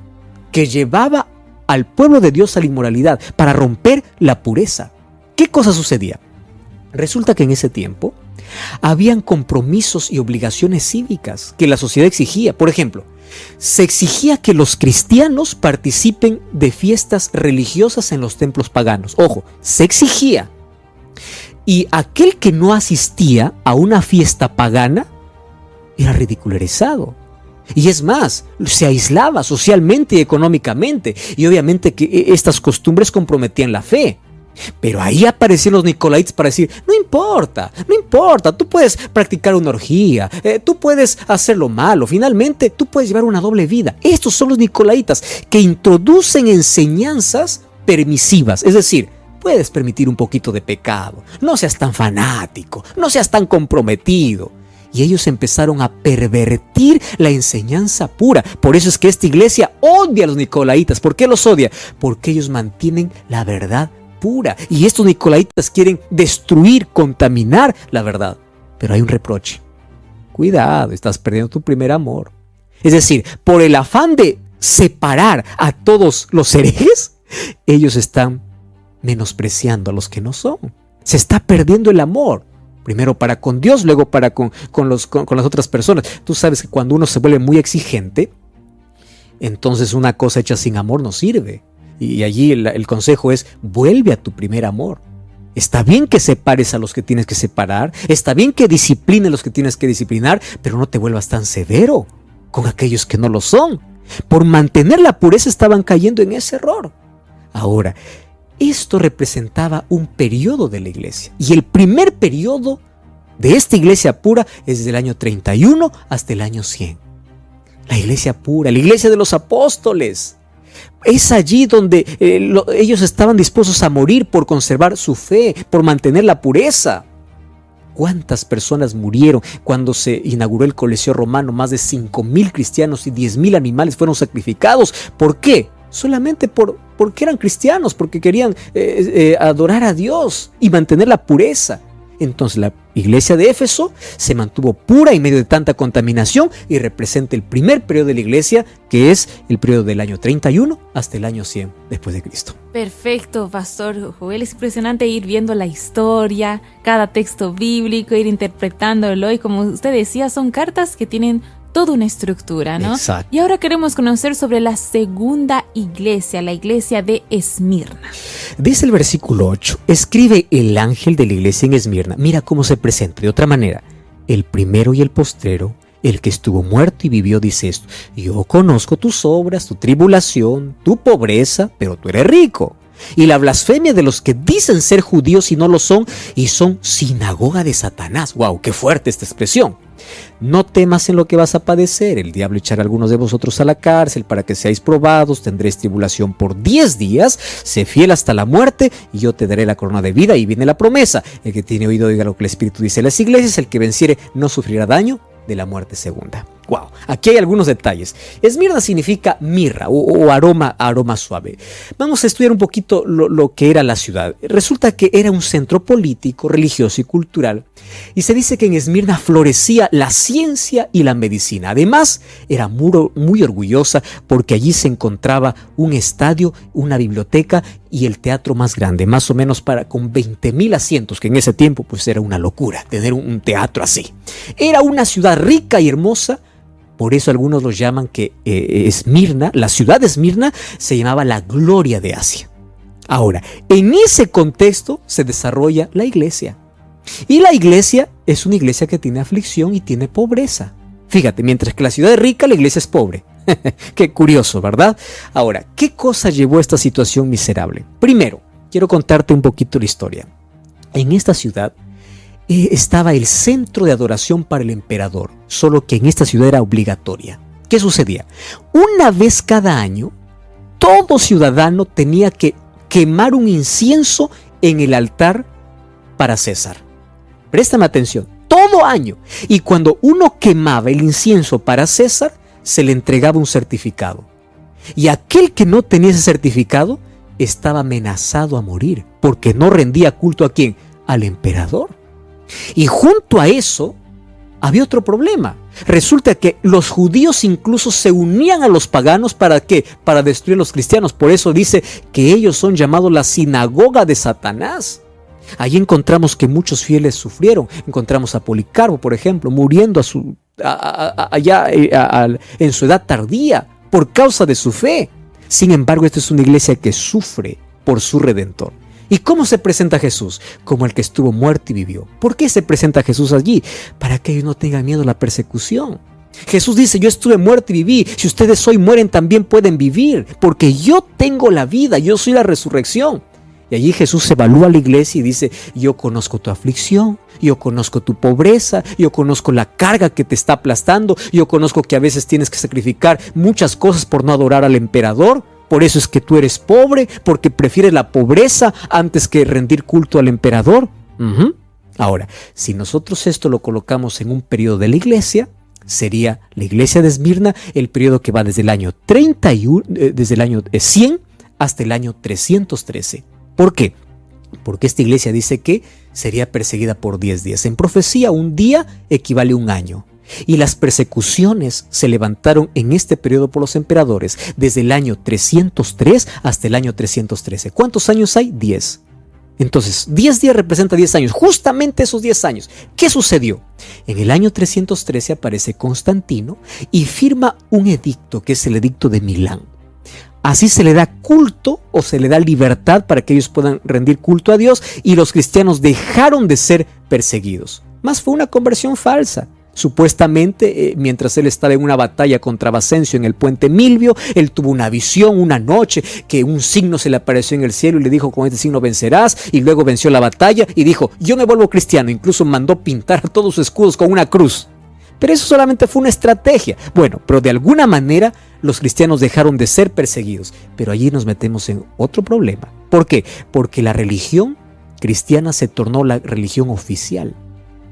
S10: que llevaba al pueblo de Dios a la inmoralidad para romper la pureza. ¿Qué cosa sucedía? Resulta que en ese tiempo habían compromisos y obligaciones cívicas que la sociedad exigía. Por ejemplo, se exigía que los cristianos participen de fiestas religiosas en los templos paganos. Ojo, se exigía. Y aquel que no asistía a una fiesta pagana era ridicularizado. Y es más, se aislaba socialmente y económicamente. Y obviamente que estas costumbres comprometían la fe. Pero ahí aparecían los nicolaitas para decir, no importa, tú puedes practicar una orgía, tú puedes hacer lo malo, finalmente tú puedes llevar una doble vida. Estos son los nicolaitas que introducen enseñanzas permisivas, es decir, puedes permitir un poquito de pecado, no seas tan fanático, no seas tan comprometido. Y ellos empezaron a pervertir la enseñanza pura. Por eso es que esta iglesia odia a los nicolaitas. ¿Por qué los odia? Porque ellos mantienen la verdad pura. Y estos nicolaitas quieren destruir, contaminar la verdad. Pero hay un reproche. Cuidado, estás perdiendo tu primer amor. Es decir, por el afán de separar a todos los herejes, ellos están menospreciando a los que no son. Se está perdiendo el amor. Primero para con Dios, luego para con las otras personas. Tú sabes que cuando uno se vuelve muy exigente, entonces una cosa hecha sin amor no sirve. Y allí el consejo es, vuelve a tu primer amor. Está bien que separes a los que tienes que separar, está bien que disciplines a los que tienes que disciplinar, pero no te vuelvas tan severo con aquellos que no lo son. Por mantener la pureza estaban cayendo en ese error. Ahora, esto representaba un periodo de la iglesia. Y el primer periodo de esta iglesia pura es desde el año 31 hasta el año 100. La iglesia pura, la iglesia de los apóstoles. Es allí donde ellos estaban dispuestos a morir por conservar su fe, por mantener la pureza. ¿Cuántas personas murieron cuando se inauguró el Coliseo Romano? Más de 5,000 cristianos y 10,000 animales fueron sacrificados. ¿Por qué? Solamente porque eran cristianos, porque querían adorar a Dios y mantener la pureza. Entonces la iglesia de Éfeso se mantuvo pura en medio de tanta contaminación y representa el primer periodo de la iglesia, que es el periodo del año 31 hasta el año 100 después de Cristo.
S11: Perfecto, Pastor Joel. Es impresionante ir viendo la historia, cada texto bíblico, ir interpretándolo, y como usted decía, son cartas que tienen toda una estructura, ¿no?
S10: Exacto.
S11: Y ahora queremos conocer sobre la segunda iglesia, la iglesia de Esmirna.
S10: Dice el versículo 8, escribe el ángel de la iglesia en Esmirna. Mira cómo se presenta de otra manera. El primero y el postrero, el que estuvo muerto y vivió, dice esto: yo conozco tus obras, tu tribulación, tu pobreza, pero tú eres rico. Y la blasfemia de los que dicen ser judíos y no lo son, y son sinagoga de Satanás. ¡Wow! ¡Qué fuerte esta expresión! No temas en lo que vas a padecer. El diablo echará a algunos de vosotros a la cárcel para que seáis probados. Tendréis tribulación por 10 días. Sé fiel hasta la muerte y yo te daré la corona de vida. Y viene la promesa. El que tiene oído oiga lo que el Espíritu dice a las iglesias. El que venciere no sufrirá daño de la muerte segunda. Wow, aquí hay algunos detalles. Esmirna significa mirra o aroma suave. Vamos a estudiar un poquito lo que era la ciudad. Resulta que era un centro político, religioso y cultural. Y se dice que en Esmirna florecía la ciencia y la medicina. Además, era muy orgullosa porque allí se encontraba un estadio, una biblioteca y el teatro más grande, más o menos con 20,000 asientos, que en ese tiempo pues era una locura tener un teatro así. Era una ciudad rica y hermosa. Por eso algunos lo llaman que Esmirna, la ciudad de Esmirna, se llamaba la gloria de Asia. Ahora, en ese contexto se desarrolla la iglesia. Y la iglesia es una iglesia que tiene aflicción y tiene pobreza. Fíjate, mientras que la ciudad es rica, la iglesia es pobre. Qué curioso, ¿verdad? Ahora, ¿qué cosa llevó a esta situación miserable? Primero, quiero contarte un poquito la historia. En esta ciudad estaba el centro de adoración para el emperador, solo que en esta ciudad era obligatoria. ¿Qué sucedía? Una vez cada año, todo ciudadano tenía que quemar un incienso en el altar para César. Préstame atención, todo año. Y cuando uno quemaba el incienso para César, se le entregaba un certificado. Y aquel que no tenía ese certificado estaba amenazado a morir, porque no rendía culto ¿a quién? Al emperador. Y junto a eso había otro problema. Resulta que los judíos incluso se unían a los paganos. ¿Para qué? Para destruir a los cristianos. Por eso dice que ellos son llamados la sinagoga de Satanás. Allí encontramos que muchos fieles sufrieron. Encontramos a Policarpo, por ejemplo, muriendo en su edad tardía por causa de su fe. Sin embargo, esta es una iglesia que sufre por su Redentor. ¿Y cómo se presenta Jesús? Como el que estuvo muerto y vivió. ¿Por qué se presenta Jesús allí? Para que ellos no tengan miedo a la persecución. Jesús dice: yo estuve muerto y viví. Si ustedes hoy mueren, también pueden vivir, porque yo tengo la vida, yo soy la resurrección. Y allí Jesús evalúa a la iglesia y dice: yo conozco tu aflicción, yo conozco tu pobreza, yo conozco la carga que te está aplastando, yo conozco que a veces tienes que sacrificar muchas cosas por no adorar al emperador. Por eso es que tú eres pobre, porque prefieres la pobreza antes que rendir culto al emperador. Ahora, si nosotros esto lo colocamos en un periodo de la iglesia, sería la iglesia de Esmirna, el periodo que va desde el año 100 hasta el año 313. ¿Por qué? Porque esta iglesia dice que sería perseguida por 10 días. En profecía, un día equivale a un año. Y las persecuciones se levantaron en este periodo por los emperadores desde el año 303 hasta el año 313. ¿Cuántos años hay? 10. Entonces, 10 días representa 10 años. Justamente esos 10 años. ¿Qué sucedió? En el año 313 aparece Constantino y firma un edicto, que es el edicto de Milán. Así se le da culto o se le da libertad para que ellos puedan rendir culto a Dios, y los cristianos dejaron de ser perseguidos. Mas fue una conversión falsa. Supuestamente, mientras él estaba en una batalla contra Bacencio en el puente Milvio, él tuvo una visión una noche que un signo se le apareció en el cielo y le dijo: con este signo vencerás. Y luego venció la batalla y dijo: yo me vuelvo cristiano. Incluso mandó pintar a todos sus escudos con una cruz. Pero eso solamente fue una estrategia. Bueno, pero de alguna manera los cristianos dejaron de ser perseguidos. Pero allí nos metemos en otro problema. ¿Por qué? Porque la religión cristiana se tornó la religión oficial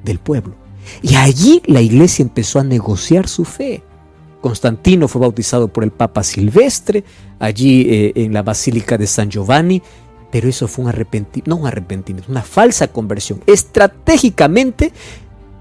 S10: del pueblo. Y allí la iglesia empezó a negociar su fe. Constantino fue bautizado por el Papa Silvestre, allí en la Basílica de San Giovanni, Pero eso fue una falsa conversión, estratégicamente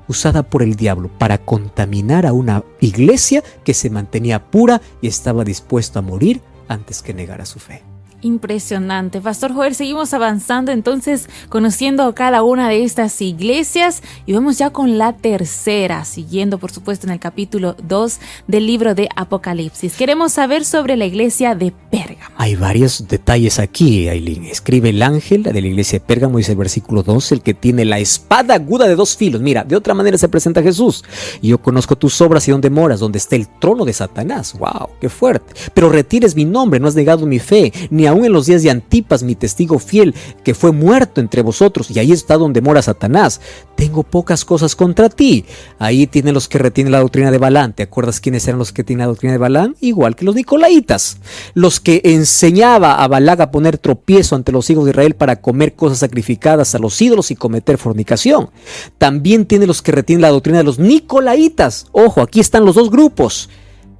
S10: usada por el diablo para contaminar a una iglesia que se mantenía pura y estaba dispuesta a morir antes que negara su fe.
S11: Impresionante. Pastor Joel, seguimos avanzando entonces, conociendo cada una de estas iglesias, y vamos ya con la tercera, siguiendo por supuesto en el capítulo 2 del libro de Apocalipsis. Queremos saber sobre la iglesia de Pérgamo.
S10: Hay varios detalles aquí, Aileen. Escribe el ángel de la iglesia de Pérgamo, dice el versículo 12, el que tiene la espada aguda de 2 filos. Mira, de otra manera se presenta Jesús. Yo conozco tus obras y dónde moras, donde está el trono de Satanás. ¡Wow! ¡Qué fuerte! Pero retires mi nombre, no has negado mi fe, ni aún en los días de Antipas, mi testigo fiel, que fue muerto entre vosotros, y ahí está donde mora Satanás. Tengo pocas cosas contra ti. Ahí tienen los que retienen la doctrina de Balaam. ¿Te acuerdas quiénes eran los que tienen la doctrina de Balaam? Igual que los nicolaitas, los que enseñaba a Balac a poner tropiezo ante los hijos de Israel para comer cosas sacrificadas a los ídolos y cometer fornicación. También tiene los que retienen la doctrina de los nicolaitas. Ojo, aquí están los dos grupos.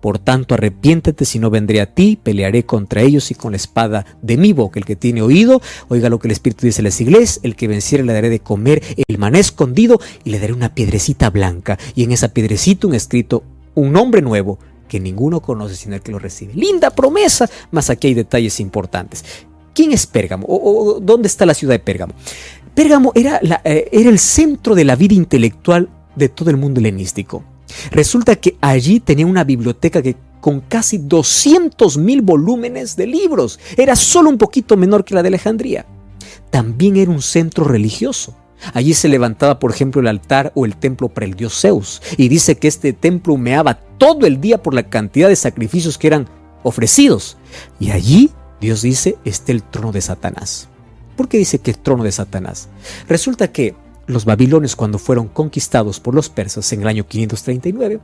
S10: Por tanto, arrepiéntete, si no vendré a ti, pelearé contra ellos y con la espada de mi boca. El que tiene oído, oiga lo que el Espíritu dice a las iglesias. El que venciere le daré de comer el maná escondido y le daré una piedrecita blanca. Y en esa piedrecita un nombre nuevo que ninguno conoce sino el que lo recibe. Linda promesa, mas aquí hay detalles importantes. ¿Quién es Pérgamo? ¿O dónde está la ciudad de Pérgamo? Pérgamo era el centro de la vida intelectual de todo el mundo helenístico. Resulta que allí tenía una biblioteca con casi 200,000 volúmenes de libros. Era solo un poquito menor que la de Alejandría. También era un centro religioso. Allí se levantaba, por ejemplo, el altar o el templo para el dios Zeus. Y dice que este templo humeaba todo el día por la cantidad de sacrificios que eran ofrecidos. Y allí, Dios dice, está el trono de Satanás. ¿Por qué dice que el trono de Satanás? Resulta que los babilonios, cuando fueron conquistados por los persas en el año 539,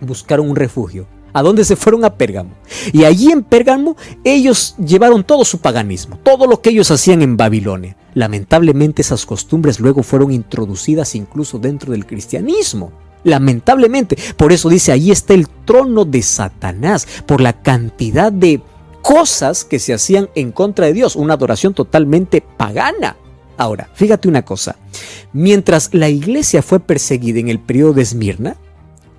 S10: buscaron un refugio. ¿A dónde se fueron? A Pérgamo. Y allí en Pérgamo ellos llevaron todo su paganismo, todo lo que ellos hacían en Babilonia. Lamentablemente esas costumbres luego fueron introducidas incluso dentro del cristianismo. Lamentablemente. Por eso dice, ahí está el trono de Satanás, por la cantidad de cosas que se hacían en contra de Dios, una adoración totalmente pagana. Ahora, fíjate una cosa, mientras la iglesia fue perseguida en el periodo de Esmirna,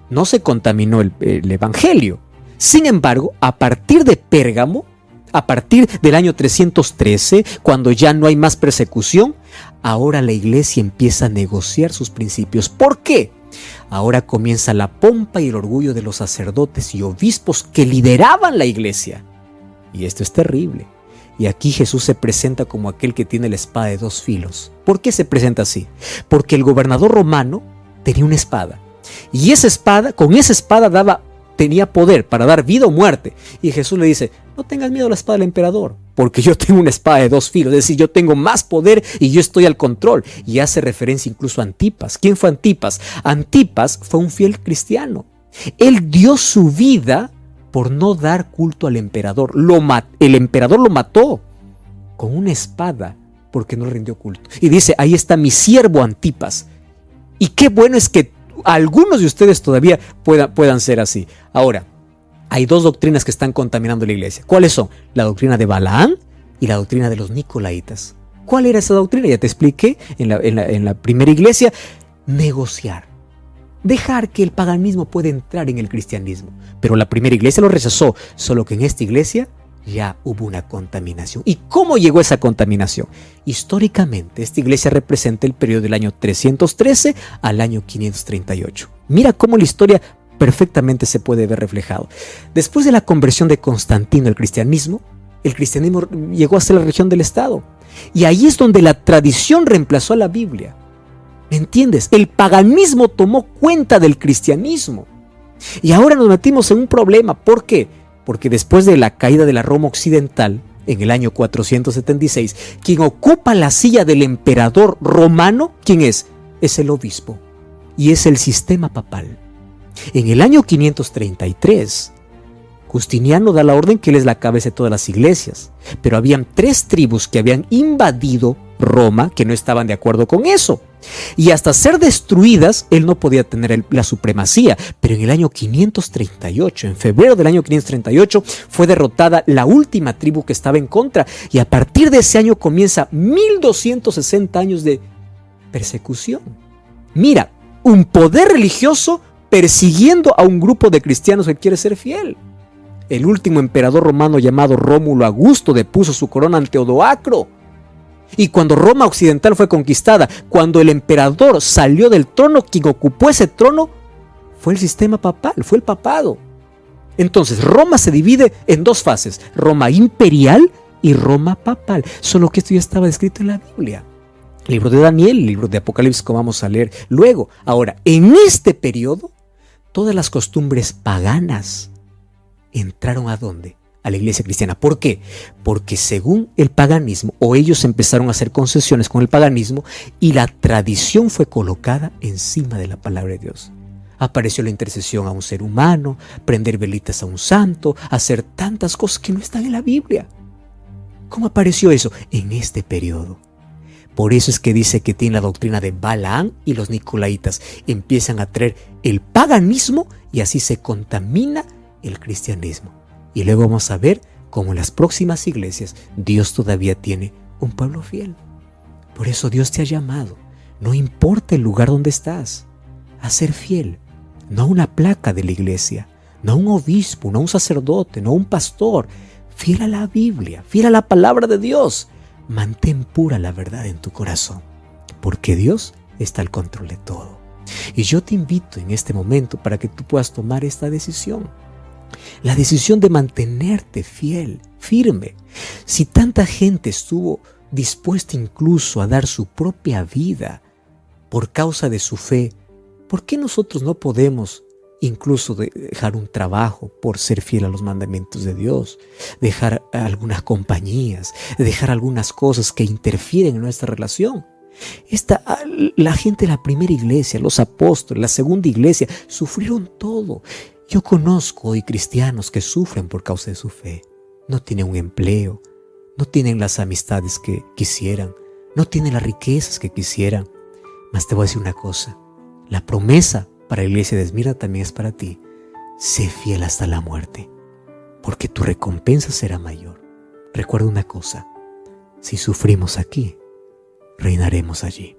S10: no se contaminó el evangelio. Sin embargo, a partir de Pérgamo, a partir del año 313, cuando ya no hay más persecución, ahora la iglesia empieza a negociar sus principios. ¿Por qué? Ahora comienza la pompa y el orgullo de los sacerdotes y obispos que lideraban la iglesia. Y esto es terrible. Y aquí Jesús se presenta como aquel que tiene la espada de 2 filos. ¿Por qué se presenta así? Porque el gobernador romano tenía una espada. Y esa espada, con esa espada tenía poder para dar vida o muerte. Y Jesús le dice, no tengas miedo a la espada del emperador, porque yo tengo una espada de 2 filos. Es decir, yo tengo más poder y yo estoy al control. Y hace referencia incluso a Antipas. ¿Quién fue Antipas? Antipas fue un fiel cristiano. Él dio su vida por no dar culto al emperador. El emperador lo mató con una espada porque no le rindió culto. Y dice, ahí está mi siervo Antipas. Y qué bueno es que algunos de ustedes todavía puedan ser así. Ahora, hay 2 doctrinas que están contaminando la iglesia. ¿Cuáles son? La doctrina de Balaam y la doctrina de los nicolaitas. ¿Cuál era esa doctrina? Ya te expliqué en la primera iglesia. Negociar. Dejar que el paganismo pueda entrar en el cristianismo. Pero la primera iglesia lo rechazó, solo que en esta iglesia ya hubo una contaminación. ¿Y cómo llegó esa contaminación? Históricamente, esta iglesia representa el periodo del año 313 al año 538. Mira cómo la historia perfectamente se puede ver reflejado. Después de la conversión de Constantino al cristianismo, el cristianismo llegó a ser la religión del Estado. Y ahí es donde la tradición reemplazó a la Biblia. ¿Me entiendes? El paganismo tomó cuenta del cristianismo. Y ahora nos metimos en un problema. ¿Por qué? Porque después de la caída de la Roma occidental, en el año 476, quien ocupa la silla del emperador romano, ¿quién es? Es el obispo. Y es el sistema papal. En el año 533, Justiniano da la orden que él es la cabeza de todas las iglesias. Pero habían 3 tribus que habían invadido Roma que no estaban de acuerdo con eso. Y hasta ser destruidas, él no podía tener la supremacía. Pero en el año 538, en febrero del año 538, fue derrotada la última tribu que estaba en contra. Y a partir de ese año comienza 1260 años de persecución. Mira, un poder religioso persiguiendo a un grupo de cristianos que quiere ser fiel. El último emperador romano llamado Rómulo Augusto depuso su corona ante Odoacro. Y cuando Roma occidental fue conquistada, cuando el emperador salió del trono, quien ocupó ese trono fue el sistema papal, fue el papado. Entonces Roma se divide en dos fases, Roma imperial y Roma papal. Solo que esto ya estaba escrito en la Biblia. El libro de Daniel, el libro de Apocalipsis, que vamos a leer luego. Ahora, en este periodo, todas las costumbres paganas entraron ¿a dónde? A la iglesia cristiana. ¿Por qué? Porque según el paganismo, o ellos empezaron a hacer concesiones con el paganismo, y la tradición fue colocada encima de la palabra de Dios. Apareció la intercesión a un ser humano, prender velitas a un santo, hacer tantas cosas que no están en la Biblia. ¿Cómo apareció eso? En este periodo. Por eso es que dice que tiene la doctrina de Balaam, y los nicolaitas empiezan a traer el paganismo y así se contamina el cristianismo. Y luego vamos a ver cómo en las próximas iglesias Dios todavía tiene un pueblo fiel. Por eso Dios te ha llamado, no importa el lugar donde estás, a ser fiel. No a una placa de la iglesia, no a un obispo, no a un sacerdote, no a un pastor. Fiel a la Biblia, fiel a la palabra de Dios. Mantén pura la verdad en tu corazón, porque Dios está al control de todo. Y yo te invito en este momento para que tú puedas tomar esta decisión. La decisión de mantenerte fiel, firme. Si tanta gente estuvo dispuesta incluso a dar su propia vida por causa de su fe, ¿por qué nosotros no podemos incluso dejar un trabajo por ser fiel a los mandamientos de Dios? Dejar algunas compañías, dejar algunas cosas que interfieren en nuestra relación. La gente de la primera iglesia, los apóstoles, la segunda iglesia, sufrieron todo. Yo conozco hoy cristianos que sufren por causa de su fe. No tienen un empleo, no tienen las amistades que quisieran, no tienen las riquezas que quisieran. Mas te voy a decir una cosa, la promesa para la iglesia de Esmirna también es para ti. Sé fiel hasta la muerte, porque tu recompensa será mayor. Recuerda una cosa, si sufrimos aquí, reinaremos allí.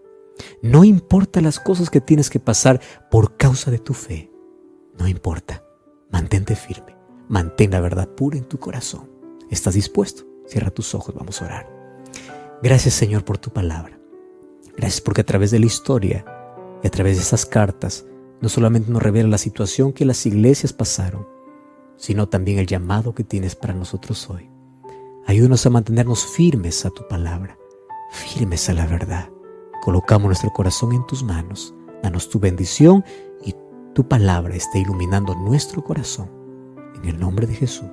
S10: No importa las cosas que tienes que pasar por causa de tu fe. No importa, mantente firme, mantén la verdad pura en tu corazón. ¿Estás dispuesto? Cierra tus ojos, vamos a orar. Gracias, Señor, por tu palabra. Gracias porque a través de la historia y a través de esas cartas no solamente nos revela la situación que las iglesias pasaron, sino también el llamado que tienes para nosotros hoy. Ayúdanos a mantenernos firmes a tu palabra, firmes a la verdad. Colocamos nuestro corazón en tus manos. Danos tu bendición y tu palabra esté iluminando nuestro corazón. En el nombre de Jesús.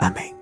S10: Amén.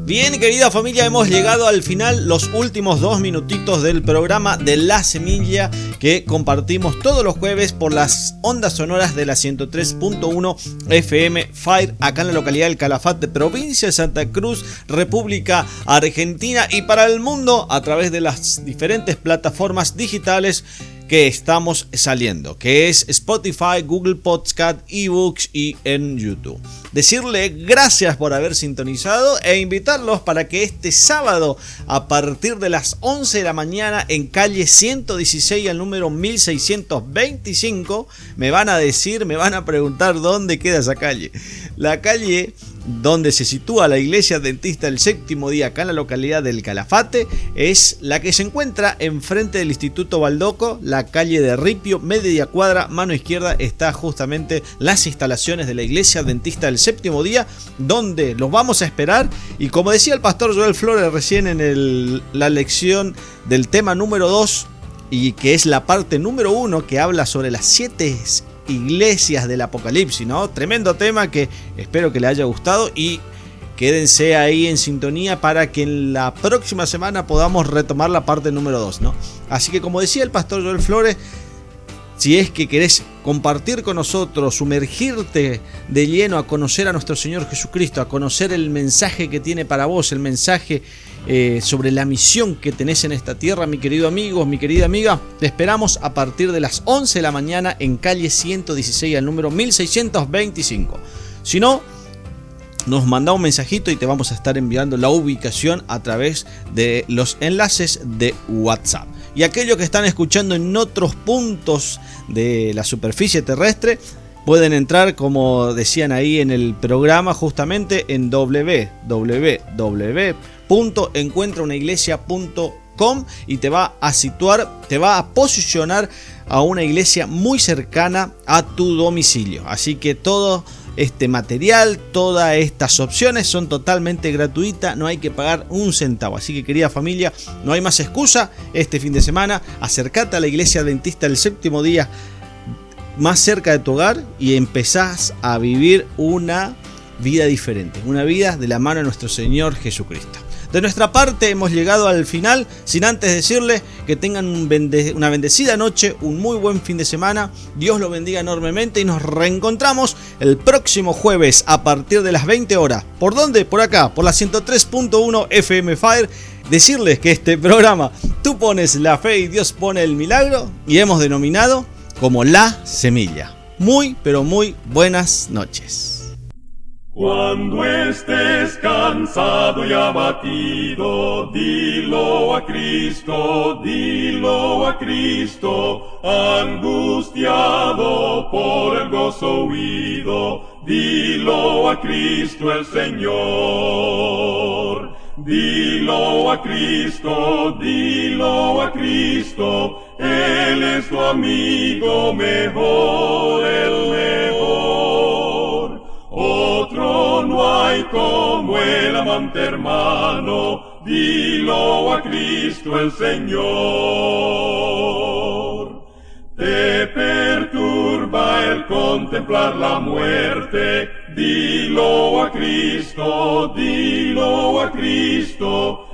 S2: Bien, querida familia, hemos llegado al final, los últimos 2 minutitos del programa de La Semilla que compartimos todos los jueves por las ondas sonoras de la 103.1 FM Fire, acá en la localidad del Calafate, provincia de Santa Cruz, República Argentina, y para el mundo a través de las diferentes plataformas digitales que estamos saliendo, que es Spotify, Google Podcast, eBooks y en YouTube. Decirle gracias por haber sintonizado e invitarlos para que este sábado a partir de las 11 de la mañana en calle 116 al número 1625 me van a preguntar dónde queda esa calle. La calle donde se sitúa la iglesia adventista del séptimo día acá en la localidad del Calafate es la que se encuentra enfrente del Instituto Baldoco, la calle de Ripio, media cuadra, mano izquierda está justamente las instalaciones de la iglesia adventista del séptimo día, donde los vamos a esperar. Y como decía el pastor Joel Flores recién en la lección del tema número 2, y que es la parte número 1 que habla sobre las 7 iglesias del Apocalipsis, ¿no? Tremendo tema que espero que les haya gustado y quédense ahí en sintonía para que en la próxima semana podamos retomar la parte número 2, ¿no? Así que como decía el pastor Joel Flores, Si es que querés compartir con nosotros, sumergirte de lleno a conocer a nuestro Señor Jesucristo, a conocer el mensaje que tiene para vos, el mensaje sobre la misión que tenés en esta tierra, mi querido amigo, mi querida amiga, te esperamos a partir de las 11 de la mañana en calle 116 al número 1625. Si no, nos manda un mensajito y te vamos a estar enviando la ubicación a través de los enlaces de WhatsApp. Y aquellos que están escuchando en otros puntos de la superficie terrestre pueden entrar, como decían ahí en el programa, justamente en www.encuentraunaiglesia.com y te va a situar, te va a posicionar a una iglesia muy cercana a tu domicilio. Así que todo este material, todas estas opciones son totalmente gratuitas, no hay que pagar un centavo. Así que, querida familia, no hay más excusa. Este fin de semana, acércate a la Iglesia Adventista del Séptimo Día más cerca de tu hogar y empezás a vivir una vida diferente, una vida de la mano de nuestro Señor Jesucristo. De nuestra parte hemos llegado al final, sin antes decirles que tengan una bendecida noche, un muy buen fin de semana. Dios los bendiga enormemente y nos reencontramos el próximo jueves a partir de las 20 horas. ¿Por dónde? Por acá, por la 103.1 FM Fire. Decirles que este programa, tú pones la fe y Dios pone el milagro, y hemos denominado como La Semilla. Muy, pero muy buenas noches.
S3: Cuando estés cansado y abatido, dilo a Cristo, angustiado por el gozo huido, dilo a Cristo el Señor. Dilo a Cristo, Él es tu amigo mejor, el mejor. Otro no hay como el amante hermano, dilo a Cristo el Señor. Te perturba el contemplar la muerte, dilo a Cristo,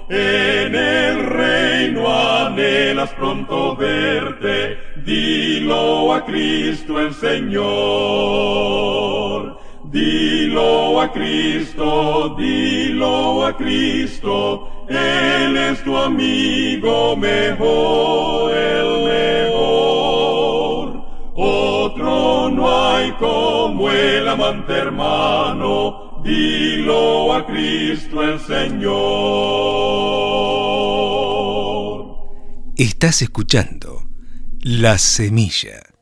S3: en el reino anhelas pronto verte, dilo a Cristo el Señor. Dilo a Cristo, Él es tu amigo mejor, el mejor. Otro no hay como el amante hermano, dilo a Cristo el Señor.
S1: Estás escuchando La Semilla.